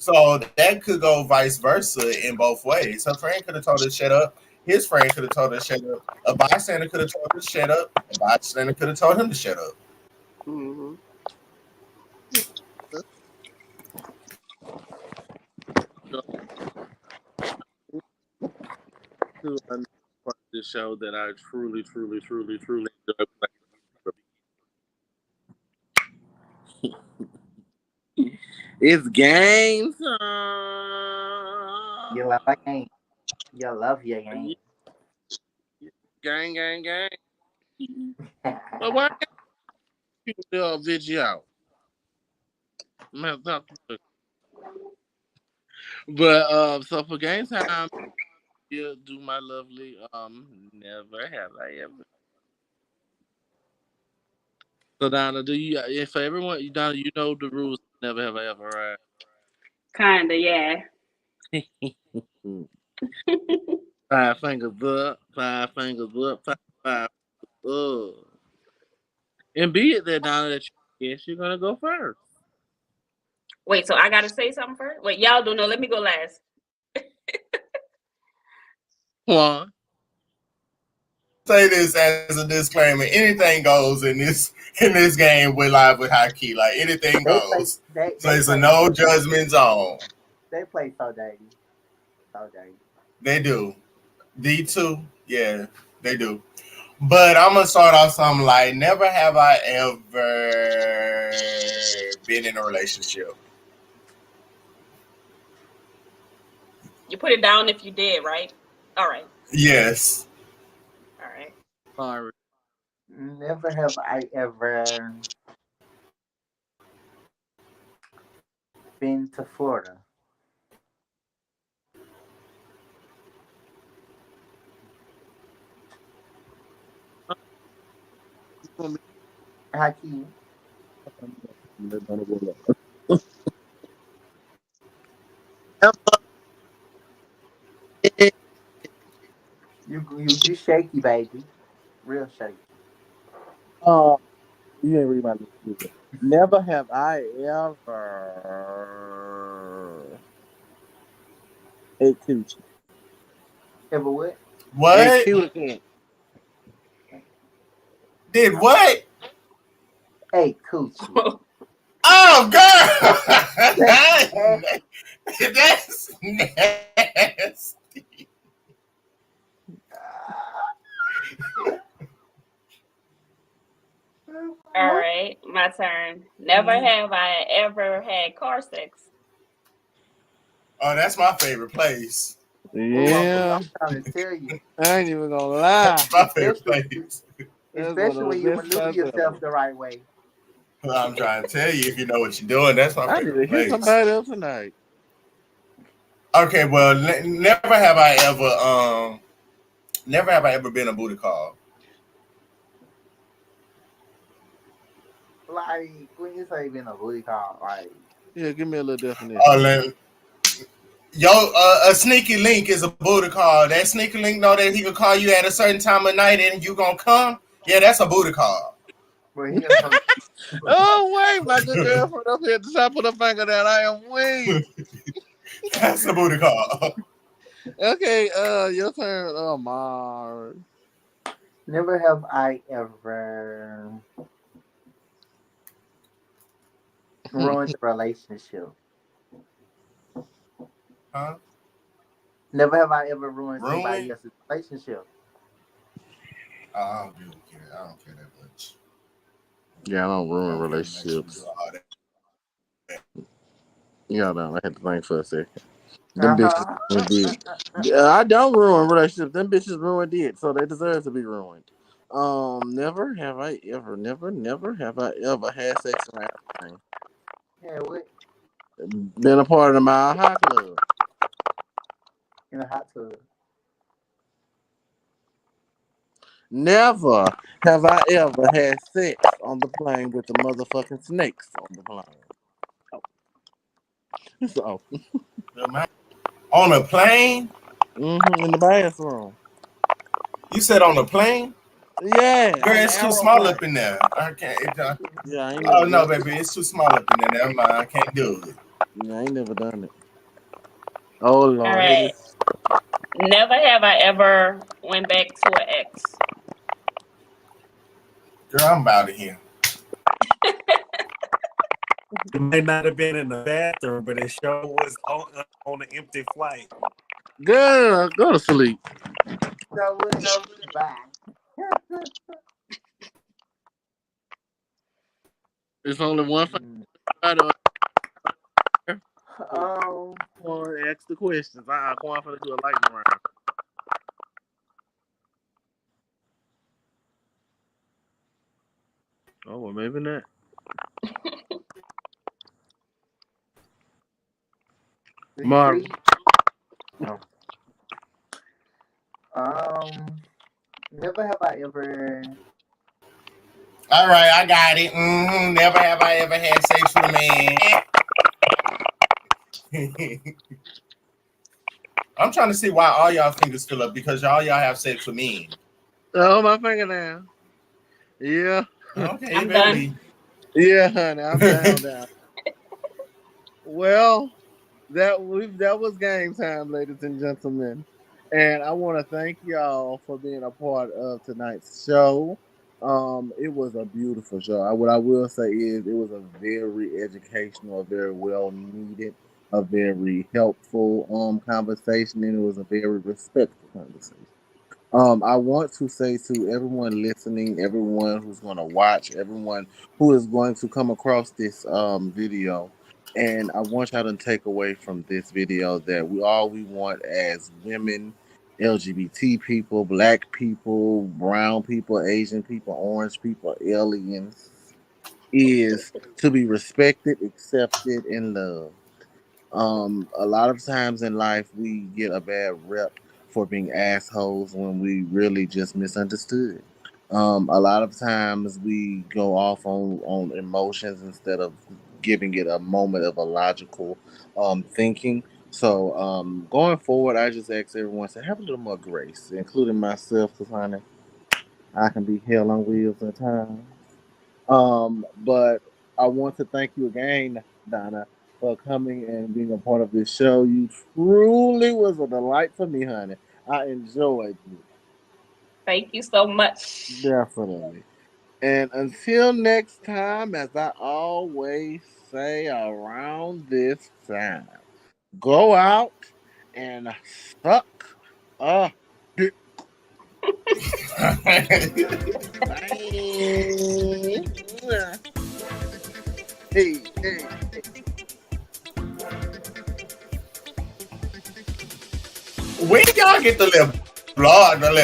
So that could go vice versa in both ways. Her friend could have told her to shut up. His friend could have told her to shut up. A bystander could have told her to shut up. A bystander could have told him to shut up. Mm-hmm. To another part of the show that I truly, truly, truly, truly enjoy. It's game time. You love a game. You love your game. Gang, gang, gang. But why can't you do a video? Man, but so for game time, you do my lovely never have I ever. So Donna, do you for everyone Donna, you know the rules, never have I ever, right? Kinda, yeah. Five fingers up, five fingers up, five fingers up. And be it that Donna that you guess you're gonna go first. Wait, so I gotta say something first? Wait, y'all don't know. Let me go last. One. Say this as a disclaimer: anything goes in this game with Live with Hy'ki. Like, anything goes. So it's a no judgment zone. They play so dirty. So dirty. They do. D2, yeah, they do. But I'm gonna start off something like, never have I ever been in a relationship. You put it down if you did, right? All right. Yes. All right. Sorry. Never have I ever been to Florida. Hy'ki. You shaky, baby. Real shaky. You ain't read my list. Never have I ever ate coochie. Ever what? What? Ate coochie. Did what? Hey, coochie. Oh, girl! That's nasty. All right, my turn. Never have I ever had car sex. Oh, that's my favorite place. Yeah. I'm trying to tell you. I ain't even gonna lie. My favorite place. Especially when you maneuver yourself the right way. I'm trying to tell you, if you know what you're doing, that's my I need to favorite hear place. somebody else tonight. Okay, well, never have I ever been a booty call. Like, when you say being a booty call, like, Yeah, give me a little definition. A sneaky link is a booty call. That sneaky link know that he could call you at a certain time of night and you gonna come. Yeah, that's a booty call. But he is so Oh wait, my good girlfriend up here at the top of the finger down. I am weak. That's the booty call. Okay, your turn. Oh Mars. never have I ever ruined a relationship. Huh? Never have I ever ruined somebody Ruin? else's relationship. Oh, I don't really care. I don't care that much. Yeah, I don't I ruin don't care to make sure you do relationships. all that. Yeah, no, I had to think for a second. Them bitches Uh-huh. ruined it. Yeah, I don't ruin relationships. Them bitches ruined it, so they deserve to be ruined. Never have I ever, never have I ever had sex around. Yeah, what? Been a part of my high club. In a hot tub. Never have I ever had sex on the plane with the motherfucking snakes on the plane. So, On a plane? in the bathroom. You said on a plane? Yeah, Girl, on the it's too small aeroplane. up in there. I can't. Yeah, I ain't Oh never no, done. baby, it's too small up in there. Never mind. I can't do it. Yeah, I ain't never done it. Oh All Lord, here right. this. Never have I ever went back to an ex. Girl, I'm out of here. It may not have been in the bathroom, but it sure was on an empty flight. Girl, go to sleep. So what? Bye. It's only one thing Mm. about it. Um, Or ask the questions. I'm going to do a lightning round. Oh, well, maybe not. Marvin. three. Oh. Um, never have I ever. All right, I got it. Never have I ever had sex with a man. I'm trying to see why all y'all fingers fill up because y'all have sex with men. Oh, my finger now. Yeah. Okay, you I'm better done. leave. Yeah, honey, I'm down now. Well, that was game time, ladies and gentlemen, and I want to thank y'all for being a part of tonight's show. It was a beautiful show. What I will say is it was a very educational, a very well needed, a very helpful conversation, and it was a very respectful conversation. I want to say to everyone listening, everyone who's going to watch, everyone who is going to come across this video, and I want y'all to take away from this video that we want as women, LGBT people, black people, brown people, Asian people, orange people, aliens, is to be respected, accepted, and loved. A lot of times in life we get a bad rep for being assholes when we really just misunderstood. A lot of times we go off on emotions instead of giving it a moment of a logical thinking. So going forward, I just ask everyone to have a little more grace, including myself, because honey, I can be hell on wheels at times. But I want to thank you again, Donna, for coming and being a part of this show. You truly was a delight for me, honey. I enjoyed you. Thank you so much. Definitely. And until next time, as I always say around this time, go out and suck a dick. Bye. Hey, hey. When y'all get the little blog, the little